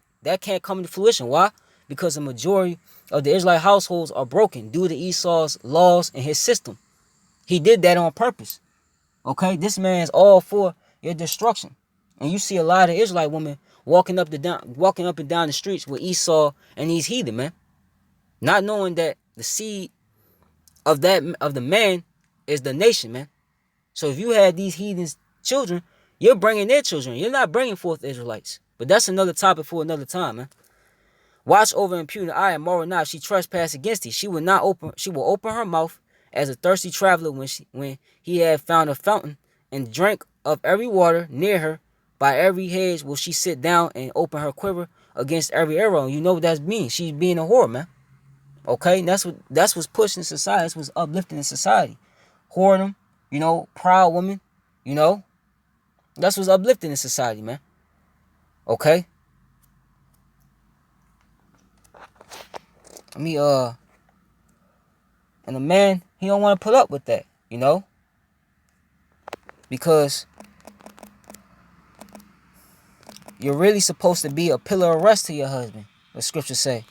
come to fruition. Why? Because the majority of the Israelite households are broken due to Esau's laws and his system. He did that on purpose. Okay? This man's all for your destruction. And you see a lot of Israelite women walking up and down the streets with Esau and these heathen, man. Not knowing that the seed of the man is the nation, man. So if you had these heathens children, you're bringing their children. You're not bringing forth Israelites. But that's another topic for another time, man. Watch over impudent eye and moral not. She trespass against thee. She will open her mouth as a thirsty traveler when he had found a fountain and drank of every water near her. By every hedge will she sit down and open her quiver against every arrow. And you know what that means. She's being a whore, man. Okay, and that's what's pushing society. That's what's uplifting in society. Whoredom, proud woman, that's what's uplifting in society, man. Okay. And the man, he don't want to put up with that, because you're really supposed to be a pillar of rest to your husband. What scriptures say.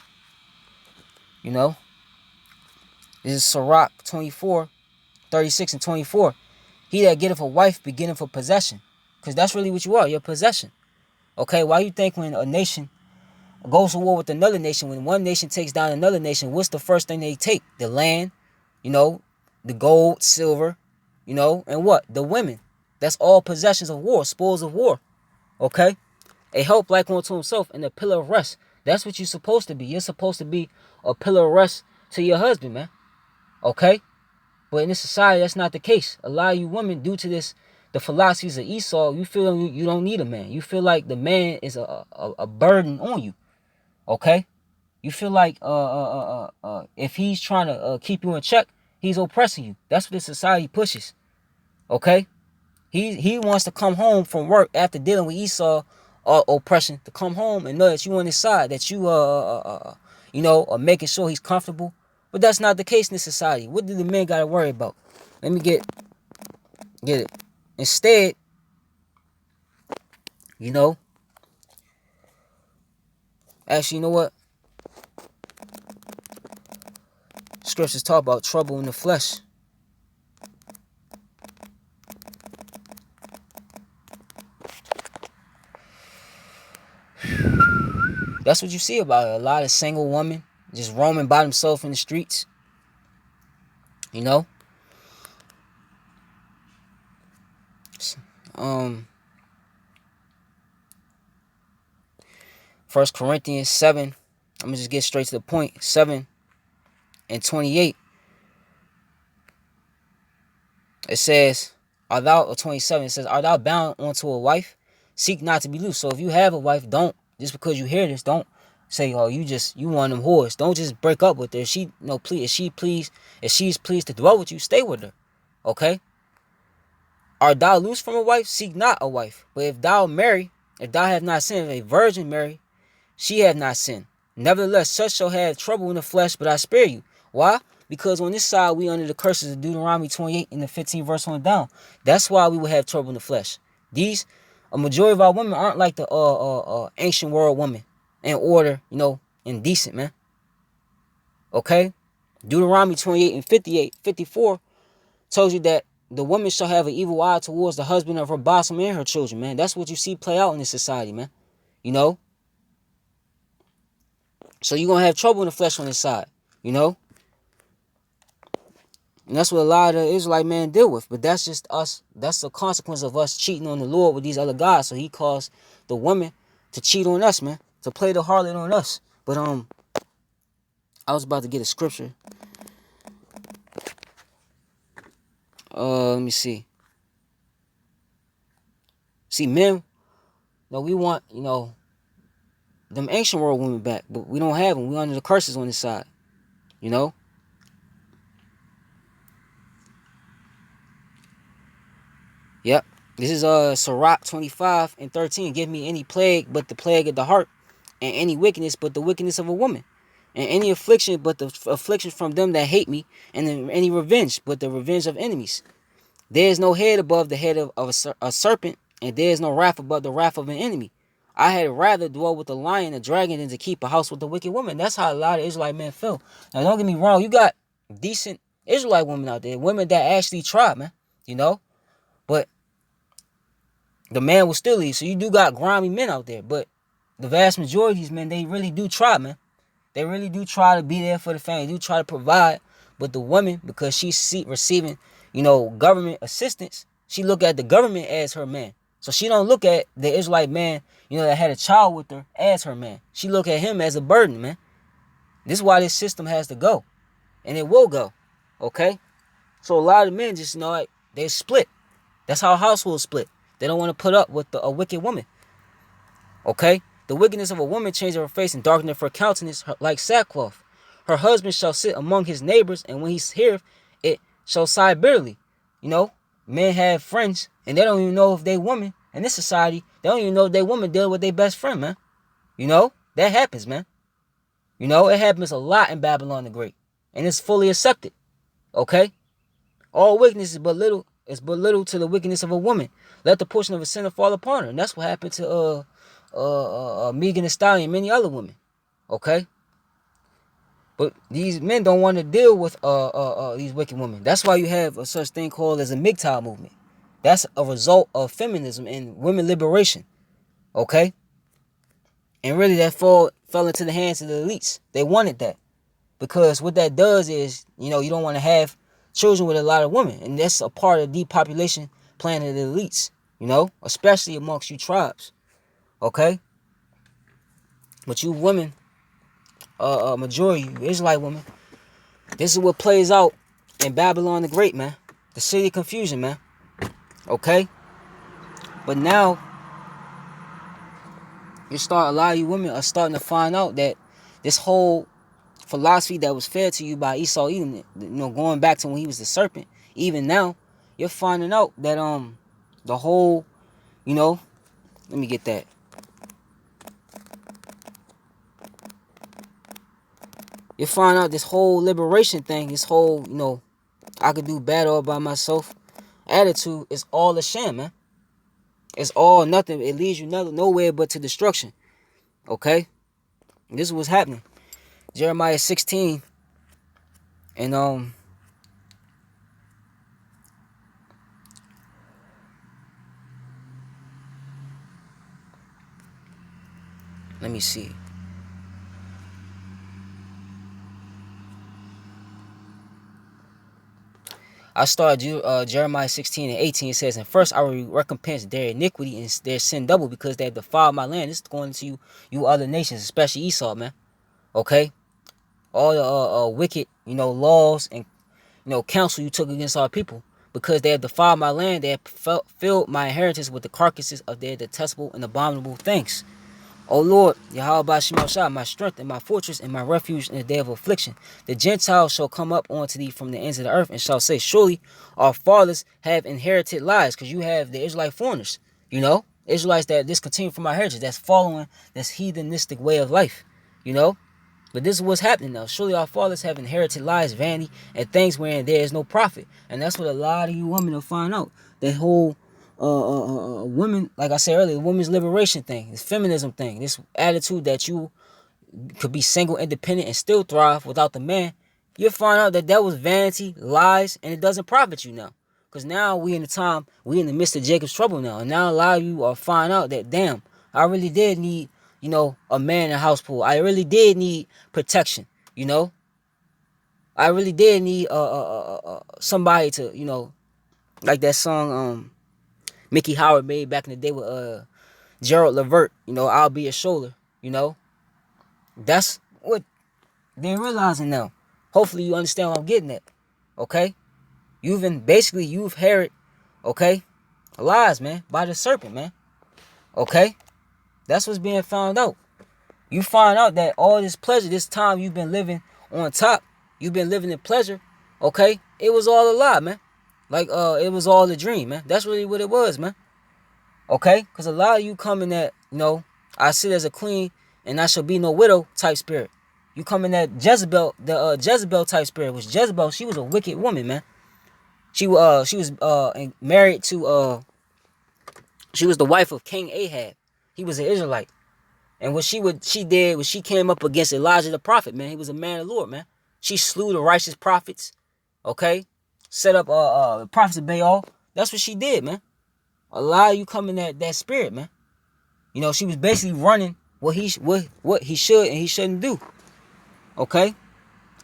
This is Sirach 24, 36 and 24. He that getteth a wife beginneth for possession. Because that's really what you are. You're possession. Okay? Why you think when a nation goes to war with another nation, when one nation takes down another nation, what's the first thing they take? The land, you know, the gold, silver, and what? The women. That's all possessions of war, spoils of war. Okay? A help like unto himself and a pillar of rest. That's what you're supposed to be. You're supposed to be a pillar of rest to your husband, man. Okay? But in this society, that's not the case. A lot of you women, due to the philosophies of Esau, you feel you don't need a man. You feel like the man is a burden on you. Okay? You feel like if he's trying to keep you in check, he's oppressing you. That's what the society pushes. Okay? He wants to come home from work after dealing with Esau oppression, to come home and know that you on his side, that you are making sure he's comfortable. But that's not the case in this society. What do the men got to worry about? Let me get it. Instead, actually, you know what? Scriptures talk about trouble in the flesh. That's what you see about it. A lot of single women just roaming by themselves in the streets. First Corinthians 7. I'm gonna just get straight to the point. 7:28. It says, "Art thou?" Or 27. It says, "Art thou bound unto a wife? Seek not to be loose." So if you have a wife, don't just because you hear this, don't say, "Oh, you one of them whores." Don't just break up with her. If she's pleased to dwell with you, stay with her. Okay. Art thou loose from a wife? Seek not a wife. But if thou have not sinned, if a virgin marry, she have not sinned. Nevertheless, such shall have trouble in the flesh, but I spare you. Why? Because on this side, we under the curses of Deuteronomy 28 in the 15th verse on down. That's why we will have trouble in the flesh. A majority of our women aren't like the ancient world women, in order, and decent, man. Okay? Deuteronomy 28 and 54 tells you that the woman shall have an evil eye towards the husband of her bosom and her children, man. That's what you see play out in this society, man. So you're going to have trouble in the flesh on this side, And that's what a lot of the Israelite men deal with. But that's just us. That's the consequence of us cheating on the Lord with these other guys. So he caused the women to cheat on us, man. To play the harlot on us. But I was about to get a scripture. Let me see. See, men, we want, them ancient world women back. But we don't have them. We under the curses on this side. Yep. This is Sirach 25 and 13. Give me any plague but the plague of the heart, and any wickedness but the wickedness of a woman, and any affliction but the affliction from them that hate me, and any revenge but the revenge of enemies. There is no head above the head of a serpent, and there is no wrath above the wrath of an enemy. I had rather dwell with a lion and dragon than to keep a house with a wicked woman. That's how a lot of Israelite men feel. Now, don't get me wrong. You got decent Israelite women out there. Women that actually try, man. But the man will still leave. So you do got grimy men out there. But the vast majority of these men, they really do try, man. They really do try to be there for the family. They do try to provide. But the woman, because she's receiving, government assistance, she look at the government as her man. So she don't look at the Israelite man, that had a child with her as her man. She look at him as a burden, man. This is why this system has to go. And it will go. Okay? So a lot of men just, they split. That's how households split. They don't want to put up with a wicked woman. Okay? The wickedness of a woman changes her face and darkeneth her countenance like sackcloth. Her husband shall sit among his neighbors, and when he heareth it, shall sigh bitterly. Men have friends, and they don't even know if they woman. In this society, they don't even know if they woman deal with their best friend, man. That happens, man. It happens a lot in Babylon the Great. And it's fully accepted. Okay? All wickedness is but little to the wickedness of a woman. Let the portion of a sinner fall upon her. And that's what happened to Megan Thee Stallion and many other women. Okay? But these men don't want to deal with these wicked women. That's why you have a such thing called as a MGTOW movement. That's a result of feminism and women liberation. Okay? And really that fell into the hands of the elites. They wanted that. Because what that does is, you don't want to have children with a lot of women. And that's a part of the depopulation plan of the elites, especially amongst you tribes. Okay? But you women, majority, you Israelite women, this is what plays out in Babylon the Great, man. The city of confusion, man. Okay? But now, a lot of you women are starting to find out that this whole philosophy that was fed to you by Esau, even going back to when he was the serpent, even now, you're finding out that the whole, let me get that. You find out this whole liberation thing, this whole, I could do bad all by myself attitude is all a sham, man. It's all nothing. It leads you nowhere but to destruction. Okay? This is what's happening. Jeremiah 16 and let me see. I started Jeremiah 16 and 18. It says, and first I will recompense their iniquity and their sin double because they have defiled my land. This is going to you other nations, especially Esau, man. Okay? All the wicked, laws and, counsel you took against our people. Because they have defiled my land, they have filled my inheritance with the carcasses of their detestable and abominable things. O Lord, Yahweh Shah, my strength and my fortress and my refuge in the day of affliction. The Gentiles shall come up unto thee from the ends of the earth and shall say, surely our fathers have inherited lies, because you have the Israelite foreigners, Israelites that discontinue from our heritage, that's following this heathenistic way of life, But this is what's happening now. Surely our fathers have inherited lies, vanity, and things wherein there is no profit. And that's what a lot of you women will find out. That whole women, like I said earlier, the women's liberation thing, this feminism thing, this attitude that you could be single, independent, and still thrive without the man, you'll find out that was vanity, lies, and it doesn't profit you now. Because now we in the midst of Jacob's trouble now. And now a lot of you are find out that, damn, I really did need, a man in a house pool. I really did need protection, I really did need somebody to, like that song Mickey Howard made back in the day with Gerald Levert, I'll be a shoulder, That's what they're realizing now. Hopefully you understand what I'm getting at. Okay? You've inherited, okay, lies, man, by the serpent, man. Okay? That's what's being found out. You find out that all this pleasure, this time you've been living on top, you've been living in pleasure, okay? It was all a lie, man. Like, it was all a dream, man. That's really what it was, man. Okay? Because a lot of you come in that, I sit as a queen and I shall be no widow type spirit. You come in that Jezebel, the Jezebel type spirit, which Jezebel, she was a wicked woman, man. She was married to, she was the wife of King Ahab. He was an Israelite. And what she did was she came up against Elijah the prophet, man. He was a man of the Lord, man. She slew the righteous prophets, okay? Set up the prophets of Baal. That's what she did, man. A lot of you come in that spirit, man. She was basically running what he should and he shouldn't do. Okay?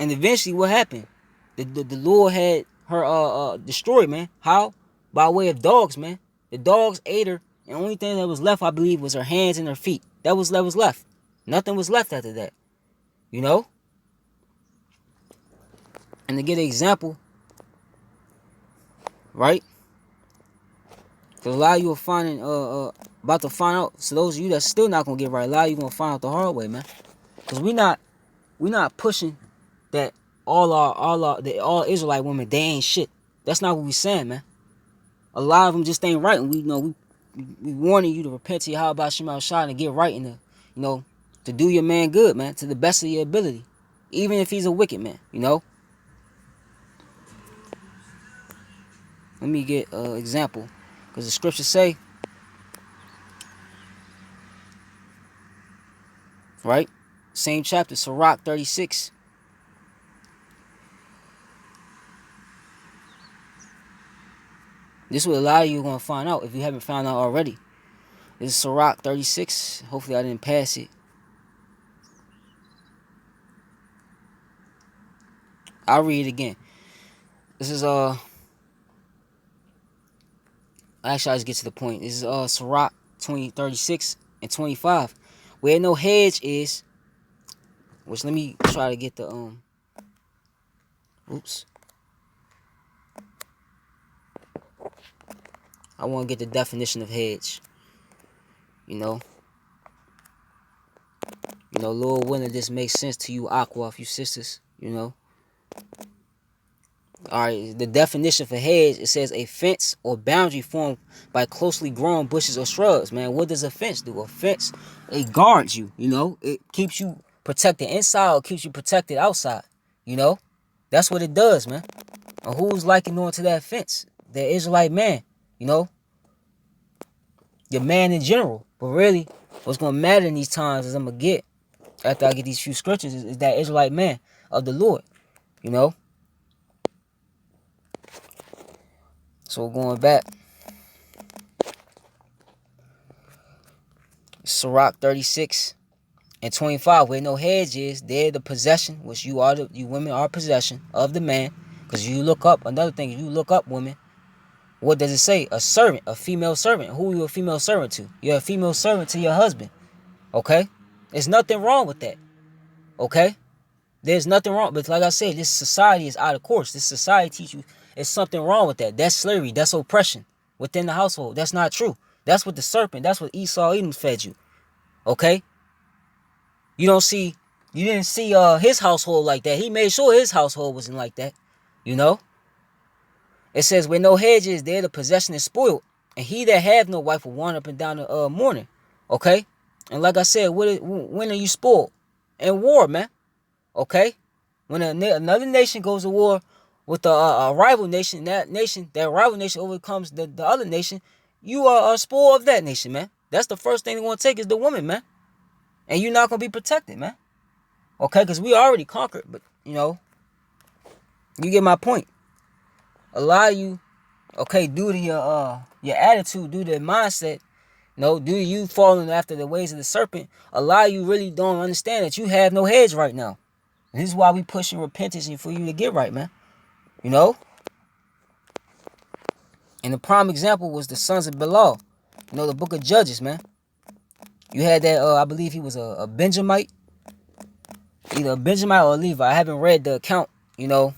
And eventually what happened? The Lord had her destroyed, man. How? By way of dogs, man. The dogs ate her, and the only thing that was left, I believe, was her hands and her feet. That was left. Nothing was left after that. And to get an example, right? Because a lot of you are finding about to find out. So those of you that's still not gonna get right, a lot of you gonna find out the hard way, man. Because we not pushing that all Israelite women, they ain't shit. That's not what we saying, man. A lot of them just ain't right, and we warning you to repent to Yahweh Shema Shah and get right in the, to do your man good, man, to the best of your ability, even if he's a wicked man, Let me get an example, because the scriptures say, right, same chapter, Sirach 36. This is what a lot of you are going to find out if you haven't found out already. This is Sirach 36. Hopefully I didn't pass it. I'll read it again. This is actually I'll just get to the point. This is Sirach 36 and 25. Where no hedge is, which let me try to get the oops. I want to get the definition of hedge. You know, Lord willing, this makes sense to you, Aqua, if you sisters. All right, the definition for hedge, it says a fence or boundary formed by closely grown bushes or shrubs. Man, what does a fence do? A fence, it guards you. It keeps you protected inside or keeps you protected outside. That's what it does, man. And who's liking on to that fence? The Israelite man. The man in general. But really, what's gonna matter in these times is I'm gonna get after I get these few scriptures is that Israelite man of the Lord. So going back, Sirach 36 and 25, where no hedge is, there the possession, which you women are possession of the man. Because you look up, another thing, if you look up women, what does it say? A servant, a female servant. Who are you a female servant to? You're a female servant to your husband. Okay? There's nothing wrong with that. Okay? There's nothing wrong. But like I said, this society is out of course. This society teach you there's something wrong with that. That's slavery. That's oppression within the household. That's not true. That's what the serpent, that's what Esau Edom fed you. Okay? You didn't see his household like that. He made sure his household wasn't like that. It says, where no hedge is, there the possession is spoiled. And he that have no wife will wander up and down the morning. Okay? And like I said, when are you spoiled? In war, man. Okay? When another nation goes to war with a rival nation, that rival nation overcomes the other nation, you are spoiled of that nation, man. That's the first thing they're going to take is the woman, man. And you're not going to be protected, man. Okay? Because we already conquered, but, you get my point. A lot of you, okay, due to your attitude, due to your mindset, due to you falling after the ways of the serpent, a lot of you really don't understand that you have no hedge right now. And this is why we pushing repentance for you to get right, man. And the prime example was the sons of Belial. The book of Judges, man. You had that, I believe he was a Benjamite. Either a Benjamite or a Levi. I haven't read the account, in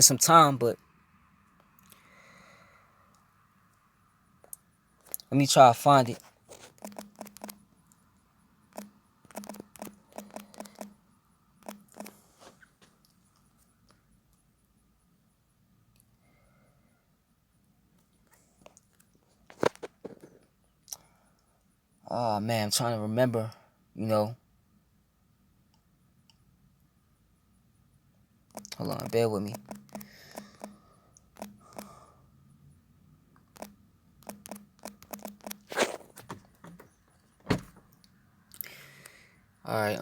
some time, but let me try to find it. Oh man, I'm trying to remember, Hold on, bear with me. All right,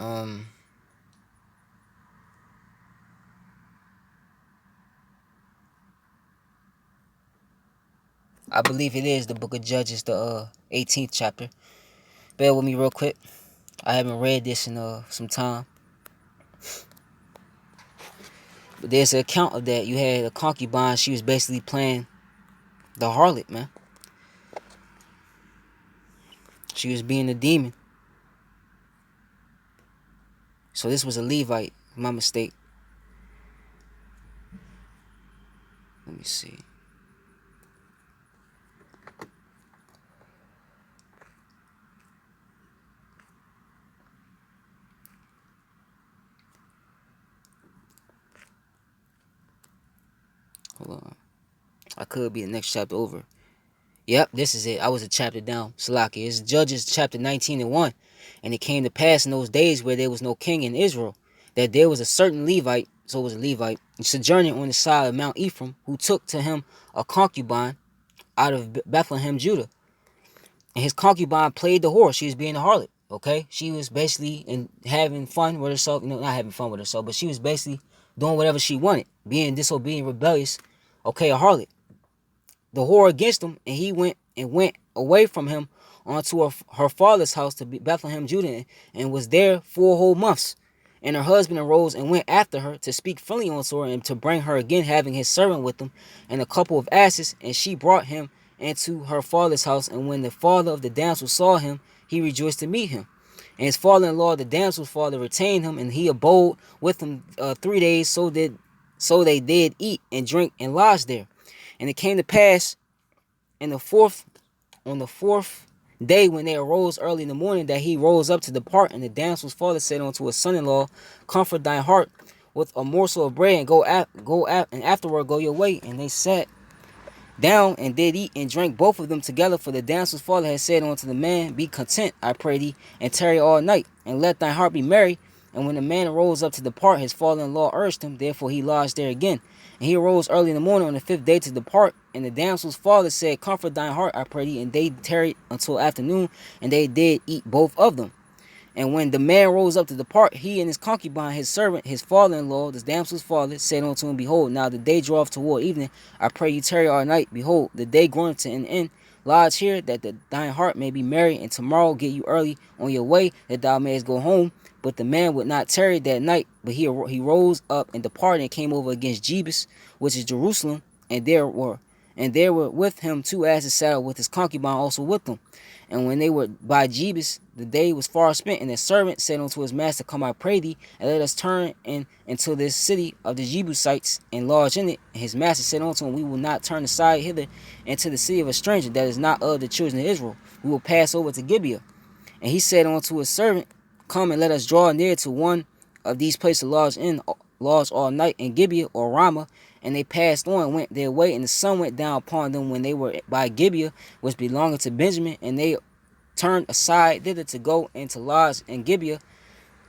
I believe it is the book of Judges, the 18th chapter. Bear with me real quick. I haven't read this in some time. But there's an account of that. You had a concubine. She was basically playing the harlot, man. She was being a demon. So this was a Levite. My mistake. Let me see. Hold on. I could be the next chapter over. Yep, this is it. I was a chapter down. Salaki. It's Judges chapter 19 and 1. And it came to pass in those days where there was no king in Israel, that there was a certain Levite, so it was a Levite, sojourning on the side of Mount Ephraim, who took to him a concubine out of Bethlehem, Judah. And his concubine played the whore. She was being a harlot. Okay? She was basically having fun with herself. Not having fun with herself, but she was basically doing whatever she wanted. Being disobedient, rebellious. Okay, a harlot. the whore against him, and he went away from him onto her father's house to Bethlehem, Judah, and was there 4 whole months. And her husband arose and went after her to speak friendly unto her and to bring her again, having his servant with him and a couple of asses. And she brought him into her father's house. And when the father of the damsel saw him, he rejoiced to meet him. And his father-in-law, the damsel's father, retained him, and he abode with him 3 days. So they did eat and drink and lodge there. And it came to pass in on the fourth day, when they arose early in the morning, that he rose up to depart. And the damsel's father said unto his son-in-law, comfort thine heart with a morsel of bread, and go and afterward go your way. And they sat down and did eat and drank both of them together. For the damsel's father had said unto the man, be content, I pray thee, and tarry all night, and let thine heart be merry. And when the man arose up to depart, his father-in-law urged him, therefore he lodged there again. And he arose early in the morning on the 5th day to depart. And the damsel's father said, comfort thine heart, I pray thee. And they tarried until afternoon, and they did eat both of them. And when the man rose up to depart, he and his concubine, his servant, his father-in-law, the damsel's father, said unto him, behold, now the day draweth toward evening. I pray you tarry all night. Behold, the day groweth to an end. Lodge here, that thine heart may be merry, and tomorrow get you early on your way, that thou mayest go home. But the man would not tarry that night, but he rose up and departed and came over against Jebus, which is Jerusalem, and there were with him 2 asses saddled, with his concubine also with them. And when they were by Jebus, the day was far spent, and the servant said unto his master, come, I pray thee, and let us turn into this city of the Jebusites, and lodge in it. And his master said unto him, we will not turn aside hither into the city of a stranger that is not of the children of Israel. We will pass over to Gibeah. And he said unto his servant, come and let us draw near to one of these places to lodge all night in Gibeah or Ramah. And they passed on and went their way, and the sun went down upon them when they were by Gibeah, which belonging to Benjamin. And they turned aside thither to go into lodge in Gibeah.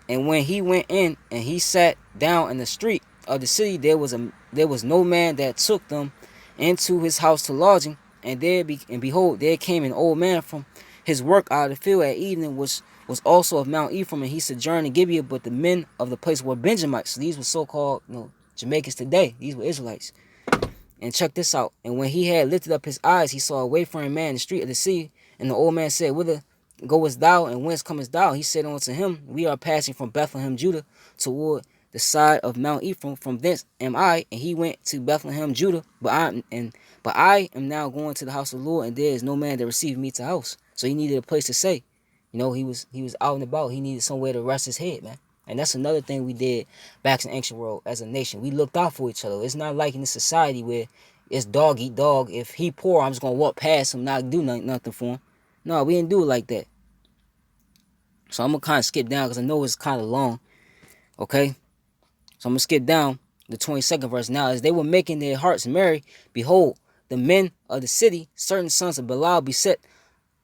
And when he went in and he sat down in the street of the city, there was no man that took them into his house to lodging. And behold, there came an old man from his work out of the field at evening, which was also of Mount Ephraim, and he sojourned in Gibeah. But the men of the place were Benjamites. So these were so-called, Jamaicans today. These were Israelites. And check this out. And when he had lifted up his eyes, he saw a wayfaring man in the street of the city. And the old man said, whither goest thou, and whence comest thou? He said unto him, we are passing from Bethlehem, Judah, toward the side of Mount Ephraim. From thence am I. And he went to Bethlehem, Judah, but I am now going to the house of the Lord, and there is no man that received me to house. So he needed a place to stay. He was out and about. He needed somewhere to rest his head, man. And that's another thing we did back in the ancient world as a nation. We looked out for each other. It's not like in this society where it's dog eat dog. If he poor, I'm just going to walk past him, not do nothing for him. No, we didn't do it like that. So I'm going to kind of skip down because I know it's kind of long. Okay? So I'm going to skip down the 22nd verse. Now, as they were making their hearts merry, behold, the men of the city, certain sons of Belial, beset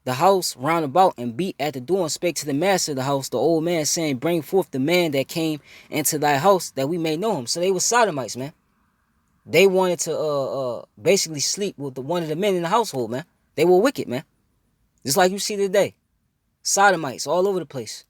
the house round about, and beat at the door, and spake to the master of the house, the old man, saying, bring forth the man that came into thy house, that we may know him. So they were sodomites, man. They wanted to basically sleep with one of the men in the household, man. They were wicked, man. Just like you see today. Sodomites all over the place.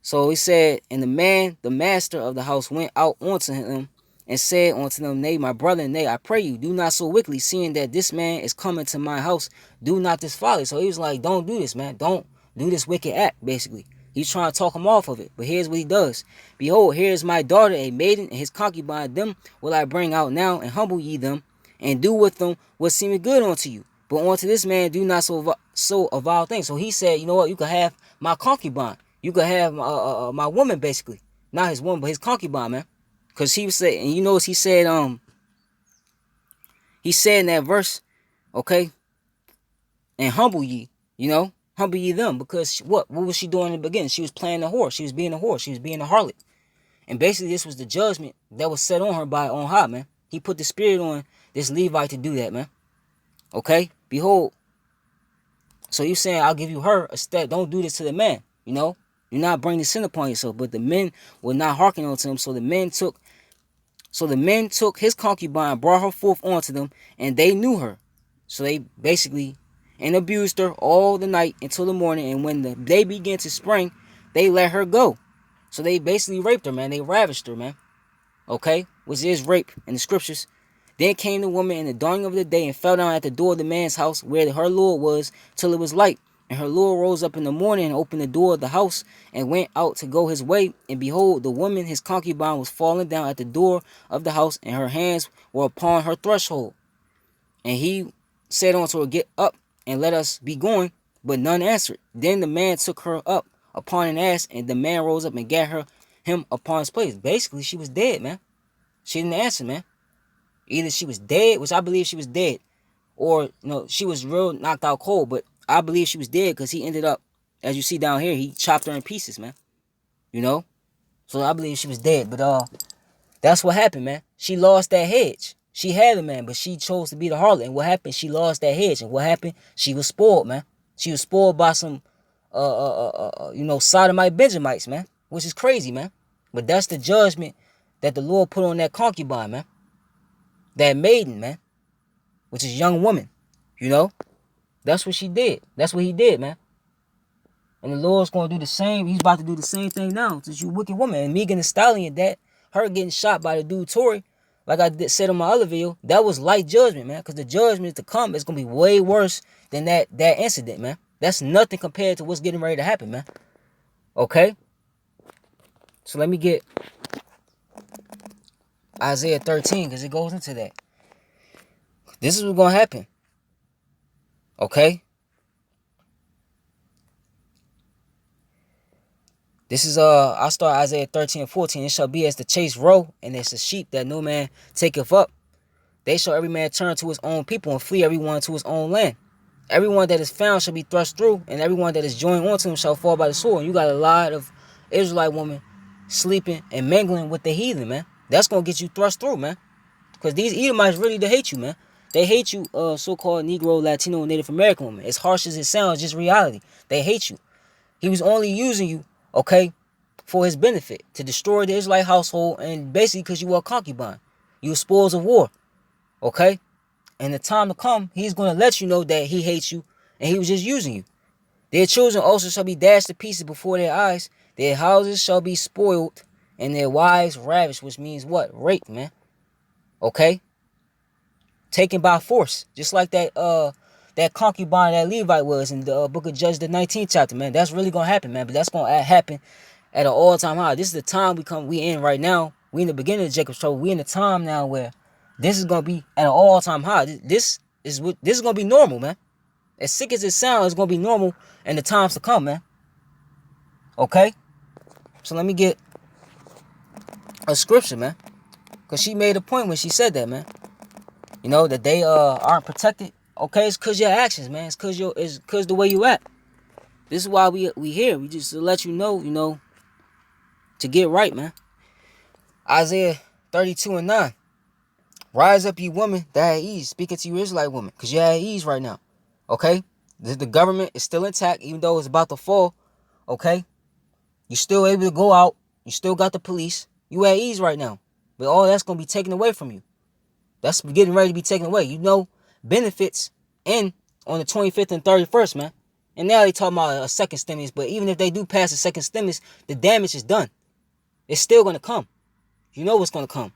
So he said, and the master of the house, went out unto him, and said unto them, nay, my brother, nay, I pray you, do not so wickedly, seeing that this man is coming to my house. Do not this folly. So he was like, don't do this, man. Don't do this wicked act, basically. He's trying to talk him off of it. But here's what he does. Behold, here is my daughter, a maiden, and his concubine. Them will I bring out now, and humble ye them, and do with them what seemeth good unto you. But unto this man do not so a vile thing. So he said, you know what, you can have my concubine. You can have my woman, basically. Not his woman, but his concubine, man. Because he was saying, and you notice he said in that verse, okay, and humble ye, humble ye them. Because what was she doing in the beginning? She was playing the whore. She was being a whore. She was being a harlot. And basically this was the judgment that was set on her by on high, man. He put the spirit on this Levite to do that, man. Okay, behold. So you saying, I'll give you her a step. Don't do this to the man, You're not bringing sin upon yourself. But the men were not hearkening unto him. So the men took his concubine, brought her forth unto them, and they knew her. So they basically abused her all the night until the morning. And when the day began to spring, they let her go. So they basically raped her, man. They ravished her, man. Okay? Which is rape in the scriptures. Then came the woman in the dawning of the day and fell down at the door of the man's house where her Lord was till it was light. And her Lord rose up in the morning and opened the door of the house and went out to go his way. And behold, the woman, his concubine, was fallen down at the door of the house, and her hands were upon her threshold. And he said unto her, Get up and let us be going. But none answered. Then the man took her up upon an ass, and the man rose up and gat him upon his place. Basically, she was dead, man. She didn't answer, man. Either she was dead, which I believe she was dead, or she was real knocked out cold. But I believe she was dead because he ended up, as you see down here, he chopped her in pieces, man. So I believe she was dead. But that's what happened, man. She lost that hedge. She had a man, but she chose to be the harlot. And what happened? She lost that hedge. And what happened? She was spoiled, man. She was spoiled by some, sodomite Benjamites, man, which is crazy, man. But that's the judgment that the Lord put on that concubine, man. That maiden, man, which is young woman, That's what she did. That's what he did, man. And the Lord's going to do the same. He's about to do the same thing now to you wicked woman. And Megan Thee Stallion, her getting shot by the dude Tory, like I said in my other video, that was light judgment, man. Because the judgment to come is going to be way worse than that incident, man. That's nothing compared to what's getting ready to happen, man. Okay? So let me get Isaiah 13, because it goes into that. This is what's going to happen. Okay? This is, I'll start Isaiah 13 and 14. It shall be as the chased roe, and as a sheep that no man taketh up. They shall every man turn to his own people, and flee everyone to his own land. Everyone that is found shall be thrust through, and everyone that is joined unto him shall fall by the sword. And you got a lot of Israelite women sleeping and mingling with the heathen, man. That's going to get you thrust through, man. Because these Edomites really, they hate you, man. They hate you, so-called Negro, Latino, and Native American women. As harsh as it sounds, just reality. They hate you. He was only using you, okay, for his benefit, to destroy the Israelite household, and basically because you were a concubine. You were spoils of war, okay? And the time to come, he's going to let you know that he hates you, and he was just using you. Their children also shall be dashed to pieces before their eyes. Their houses shall be spoiled, and their wives ravished, which means what? Rape, man. Okay? Taken by force. Just like that concubine that Levite was in the book of Judges, the 19th chapter, man. That's really going to happen, man. But that's going to happen at an all-time high. This is the time we in right now. We in the beginning of Jacob's trouble. We in the time now where this is going to be at an all-time high. This is going to be normal, man. As sick as it sounds, it's going to be normal in the times to come, man. Okay? So let me get a scripture, man. Because she made a point when she said that, man. That they aren't protected. Okay, it's because your actions, man. It's because the way you act. This is why we here. We just to let you know, to get right, man. Isaiah 32 and 9. Rise up, ye women that at ease. Speaking to you Israelite women, because you're at ease right now. Okay? The government is still intact, even though it's about to fall. Okay? You're still able to go out. You still got the police. You at ease right now. But all that's going to be taken away from you. That's getting ready to be taken away. Benefits end on the 25th and 31st, man. And now they talking about a second stimulus. But even if they do pass a second stimulus, the damage is done. It's still going to come. You know what's going to come.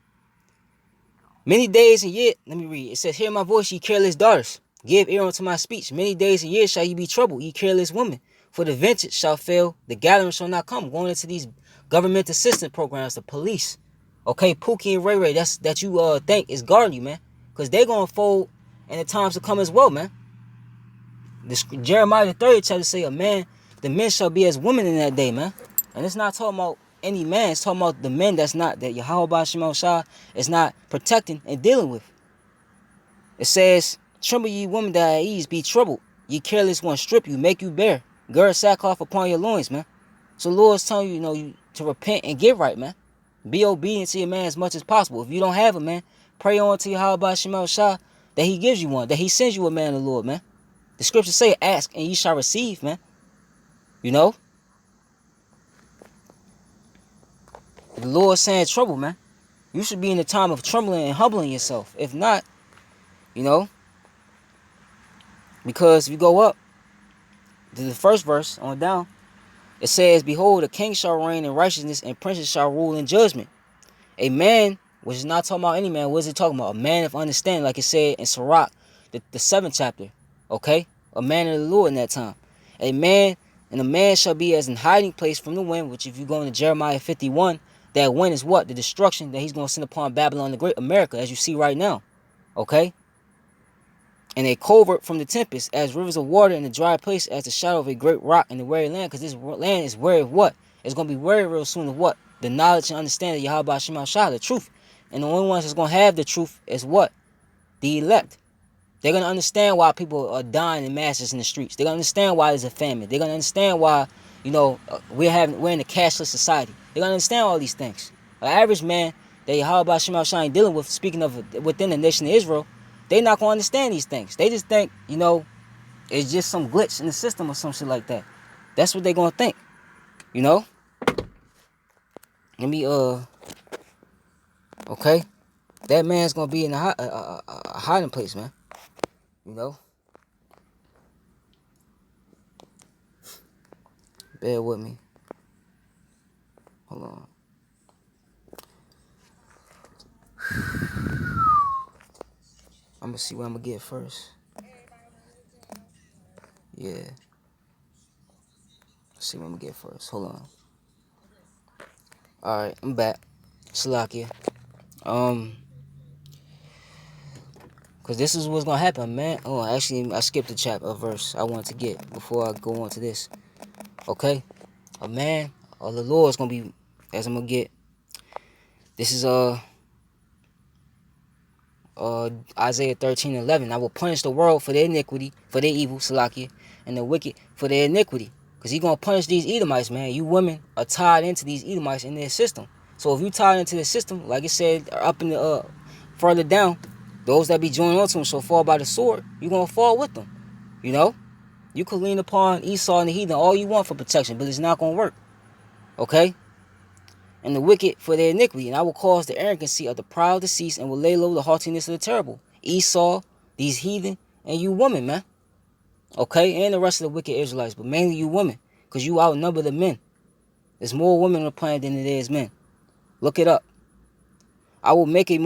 Many days and years, let me read. It says, hear my voice, ye careless daughters. Give ear unto my speech. Many days and years shall ye be troubled, ye careless women. For the vengeance shall fail, the gathering shall not come. Going into these government assistance programs, the police. Okay, Pookie and Ray Ray, that you think is guarding you, man. Because they're going to fold in the times to come as well, man. Jeremiah the 30th chapter say, the men shall be as women in that day, man. And it's not talking about any man. It's talking about the men that Yahweh Shema Shah is not protecting and dealing with. It says, tremble ye women that are at ease, be troubled. Ye careless ones strip you, make you bare. Gird sackcloth upon your loins, man. So the Lord's telling you, to repent and get right, man. Be obedient to your man as much as possible. If you don't have a man, pray on to Yahweh Shema Shah that he gives you one, that he sends you a man of the Lord, man. The scriptures say, ask and ye shall receive, man. The Lord's saying trouble, man. You should be in the time of trembling and humbling yourself. If not, because if you go up to the first verse on down, it says, behold, a king shall reign in righteousness, and princes shall rule in judgment. A man which is not talking about any man. What is it talking about? A man of understanding, like it said in Sirach, the 7th chapter. Okay? A man of the Lord in that time. A man, and a man shall be as an hiding place from the wind, which if you go into Jeremiah 51, that wind is what? The destruction that he's going to send upon Babylon the Great, America, as you see right now. Okay? And a covert from the tempest, as rivers of water in a dry place, as the shadow of a great rock in the weary land. Because this land is weary of what? It's going to be weary real soon of what? The knowledge and understanding of Yahweh Shema Shah, the truth. And the only ones that's going to have the truth is what? The elect. They're going to understand why people are dying in masses in the streets. They're going to understand why there's a famine. They're going to understand why, we're in a cashless society. They're going to understand all these things. An average man that Yahweh Shema Shah ain't dealing with, speaking of within the nation of Israel, they not going to understand these things. They just think, it's just some glitch in the system or some shit like that. That's what they going to think. Let me, okay? That man's going to be in a hiding place, man. Bear with me. Hold on. I'm going to see what I'm going to get first. Yeah. Let's see what I'm going to get first. Hold on. Alright, I'm back. Salakia. Because this is what's going to happen, man. Oh, actually, I skipped a verse I wanted to get before I go on to this. Okay? A man or the Lord is going to be, as I'm going to get. This is Isaiah 13:11. I will punish the world for their iniquity, for their evil, Salakia, and the wicked for their iniquity. Because he's going to punish these Edomites, man. You women are tied into these Edomites in their system. So if you tied into the system, like it said up in the further down, those that be joined onto him shall fall by the sword. You're going to fall with them. You could lean upon Esau and the heathen all you want for protection, but it's not going to work. Okay? And the wicked for their iniquity. And I will cause the arrogancy of the proud to cease and will lay low the haughtiness of the terrible. Esau, these heathen, and you women, man. Okay? And the rest of the wicked Israelites, but mainly you women, because you outnumber the men. There's more women on the planet than there is men. Look it up. I will make a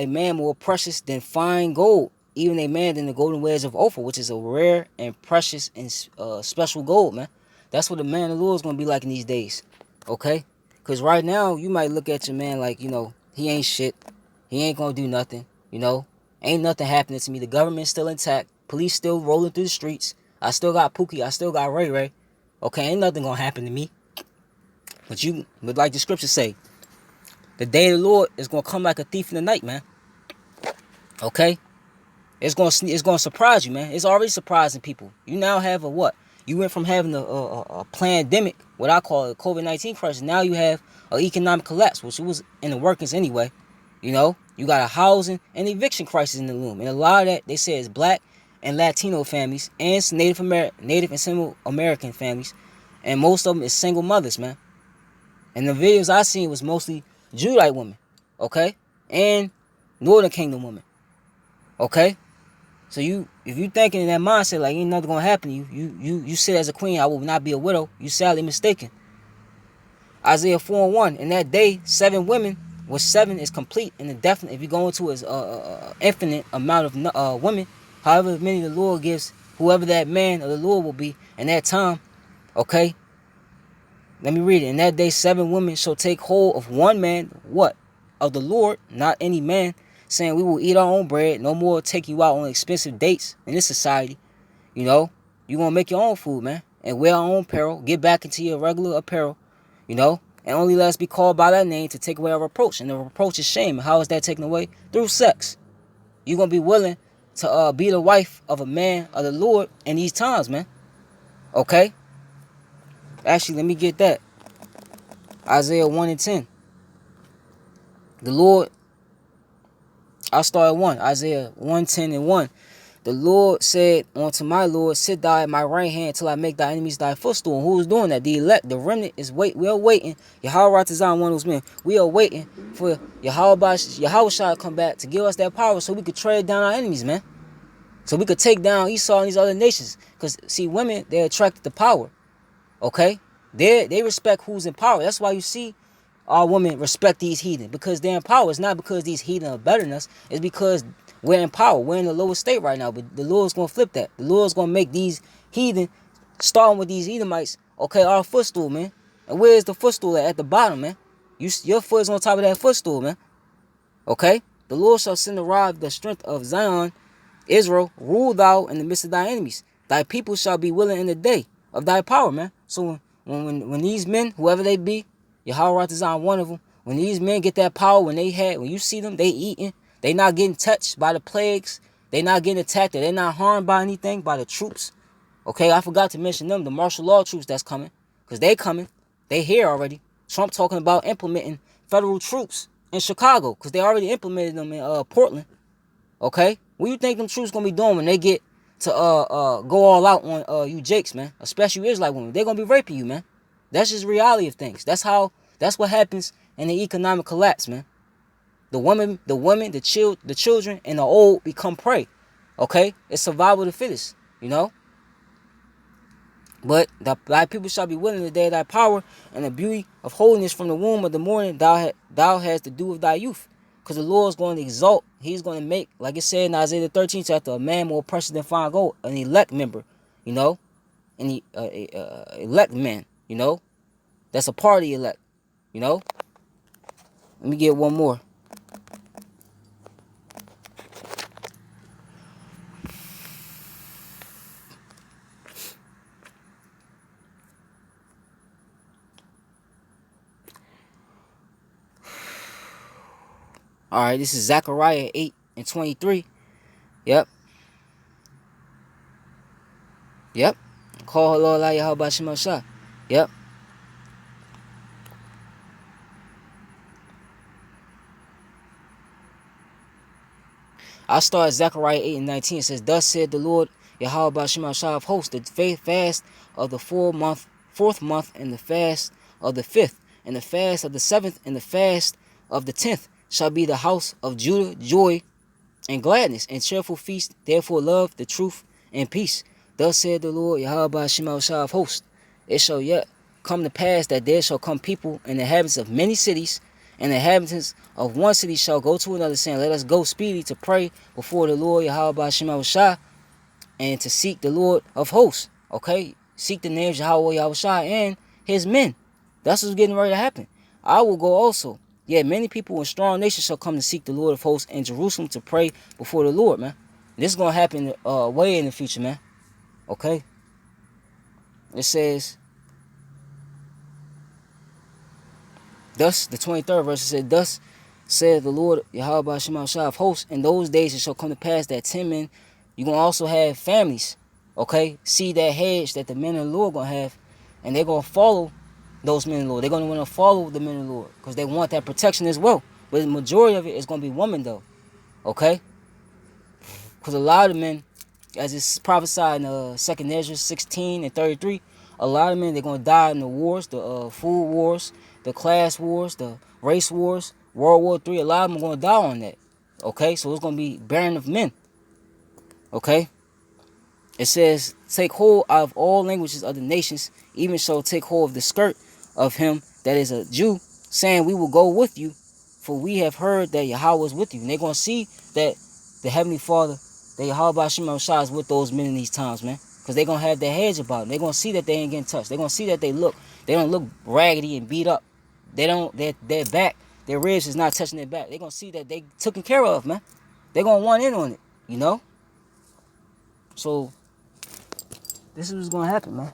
man more precious than fine gold, even a man than the golden wares of Ophir, which is a rare and precious and special gold, man. That's what the man of the Lord is going to be like in these days. Okay? Because right now, you might look at your man like, he ain't shit. He ain't going to do nothing, Ain't nothing happening to me. The government's still intact. Police still rolling through the streets. I still got Pookie. I still got Ray Ray. Okay, ain't nothing going to happen to me. But like the scriptures say, the day of the Lord is going to come like a thief in the night, man. Okay? It's going to surprise you, man. It's already surprising people. You now have a what? You went from having a pandemic, what I call a COVID-19 crisis. Now you have an economic collapse, which was in the workings anyway. You got a housing and eviction crisis in the loom. And a lot of that, they say, is black and Latino families and Native and Single American families. And most of them is single mothers, man. And the videos I seen was mostly Judite women, okay? And Northern Kingdom women, okay? So if you thinking in that mindset like ain't nothing gonna happen to you, you sit as a queen, I will not be a widow, you sadly mistaken. Isaiah 4:1, in that day, 7 women, which 7 is complete and indefinite. If you go into his infinite amount of women, however many the Lord gives, whoever that man of the Lord will be in that time, okay? Let me read it. In that day, 7 women shall take hold of one man, what? Of the Lord, not any man, saying we will eat our own bread, no more take you out on expensive dates in this society. You're going to make your own food, man, and wear our own apparel, get back into your regular apparel, and only let us be called by that name to take away our reproach. And the reproach is shame. How is that taken away? Through sex. You're going to be willing to be the wife of a man of the Lord in these times, man. Okay? Actually, let me get that. Isaiah 1:10. The Lord, I'll start at 1. Isaiah 1:10-1. The Lord said unto my Lord, sit thou at my right hand till I make thy enemies thy footstool. And who's doing that? The elect, the remnant is we are waiting. Yahweh Ratazan, one of those men. We are waiting for Yahweh to come back to give us that power so we could tread down our enemies, man. So we could take down Esau and these other nations. Because, see, women, they're attracted to power. Okay? They respect who's in power. That's why you see our women respect these heathen? Because they're in power. It's not because these heathen are better than us. It's because we're in power. We're in the lowest state right now. But the Lord's going to flip that. The Lord's going to make these heathen, starting with these Edomites, okay, our footstool, man. And where's the footstool at the bottom, man? Your foot is on top of that footstool, man. Okay? The Lord shall send the rod of the strength of Zion, Israel, rule thou in the midst of thy enemies. Thy people shall be willing in the day of thy power, man. So when these men, whoever they be, Yahweh Zion, one of them, when these men get that power, when you see them, they eating, they not getting touched by the plagues, they not getting attacked, they not harmed by anything, by the troops. Okay, I forgot to mention them, the martial law troops that's coming, because they coming, they here already. Trump talking about implementing federal troops in Chicago, because they already implemented them in Portland. Okay, what you think them troops gonna be doing when they get to go all out on you Jakes, man? Especially you Israelite women, they're gonna be raping you, man. That's just reality of things. That's what happens in the economic collapse, man. The women, the children, and the old become prey. Okay, it's survival of the fittest, you know. But thy people shall be willing in the day of thy power, and the beauty of holiness from the womb of the morning thou hast to do with thy youth. Because the Lord's going to exalt, he's going to make, like it said in Isaiah the 13th chapter, a man more precious than fine gold, an elect member, you know, an elect man, you know, that's a party elect, you know. Let me get one more. All right, this is Zechariah 8:23. Yep. Call Lord Yahweh Shema Shah. Yep. I start at Zechariah 8:19. It says, thus said the Lord Yahweh Shema Shah of hosts, the fast of the fourth month, and the fast of the fifth, and the fast of the seventh, and the fast of the 10th shall be the house of Judah joy and gladness and cheerful feast. Therefore love the truth and peace. Thus said the Lord Yahweh Shema Shah of hosts, it shall yet come to pass that there shall come people and inhabitants of many cities, and the inhabitants of one city shall go to another, saying, let us go speedy to pray before the Lord Yahweh Shema Shah, and to seek the Lord of hosts. Okay, seek the names of Yahweh Yahweh Shah and his men. That's what's getting ready to happen. I will go also. Yeah, many people in strong nations shall come to seek the Lord of hosts in Jerusalem to pray before the Lord, man. This is gonna happen way in the future, man. Okay. It says, thus, the 23rd verse, it said, thus said the Lord Yahweh Shema Shah of hosts, in those days it shall come to pass that 10 men, you're going to also have families, okay? See that hedge that the men of the Lord going to have, and they're going to follow those men of the Lord. They're going to want to follow the men of the Lord because they want that protection as well. But the majority of it is going to be women, though, okay? Because a lot of men, as it's prophesied in 2nd Ezra 16:33, a lot of men, they're going to die in the wars, the food wars, the class wars, the race wars, World War III. A lot of them are going to die on that. Okay, so it's going to be barren of men. Okay, it says, take hold of all languages of the nations, even so take hold of the skirt of him that is a Jew, saying, we will go with you, for we have heard that Yahweh is with you. And they're going to see that the Heavenly Father, that Yahweh Shema Shah is with those men in these times, man. Because they're going to have their hedge about them. They're going to see that they ain't getting touched. They're going to see that they don't look raggedy and beat up. Their back, their ribs is not touching their back. They're going to see that they taken care of, man. They're going to want in on it, you know? So, this is what's going to happen, man.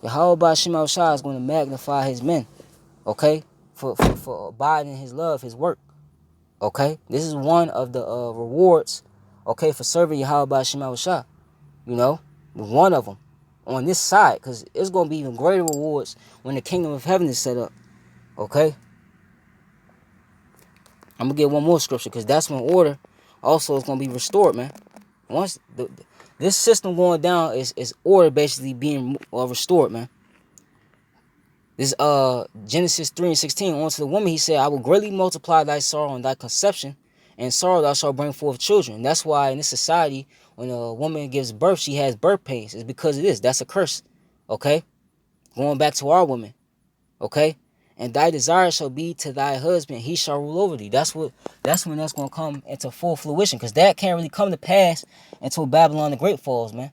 Yahweh Shema Shah is going to magnify his men, okay? For abiding in his love, his work, okay? This is one of the rewards, okay, for serving Yahweh Shema Shah, you know? One of them on this side, because it's going to be even greater rewards when the kingdom of heaven is set up, okay? I'm going to get one more scripture, because that's when order also is going to be restored, man. Once this system going down, is order basically being restored, man. This Genesis 3:16, on to the woman he said, I will greatly multiply thy sorrow and thy conception, and sorrow thou shalt bring forth children. And that's why in this society, when a woman gives birth, she has birth pains. It's because of this. That's a curse. Okay? Going back to our women. Okay? and thy desire shall be to thy husband, he shall rule over thee. That's when that's gonna come into full fruition, because that can't really come to pass until Babylon the Great falls, man.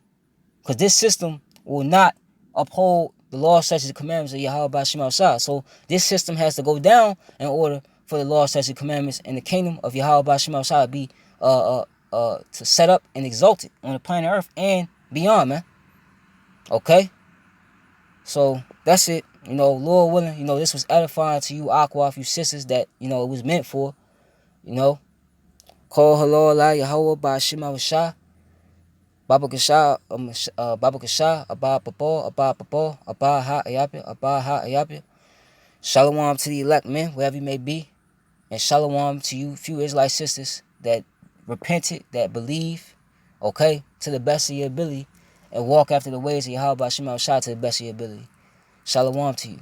Because this system will not uphold the law, statutes, and commandments of Yahweh by Shema Shah. So this system has to go down in order for the law, statutes, and commandments in the kingdom of Yahweh by Shema Shah to be to set up and exalted on the planet Earth and beyond, man. Okay? So that's it. Lord willing, this was edifying to you, Aqua, you sisters that, it was meant for. Call hello la Yahweh by Shema Shah. Baba Kasha, Baba Kasha, Abba Papa, Abba Ha Ayapia, Abba Ha Ayapia. Shalom to the elect men, wherever you may be. And shalom to you, few Israelite sisters that repented, that believe, okay, to the best of your ability, and walk after the ways of Yahweh by Shema Shah to the best of your ability. Shalom to you.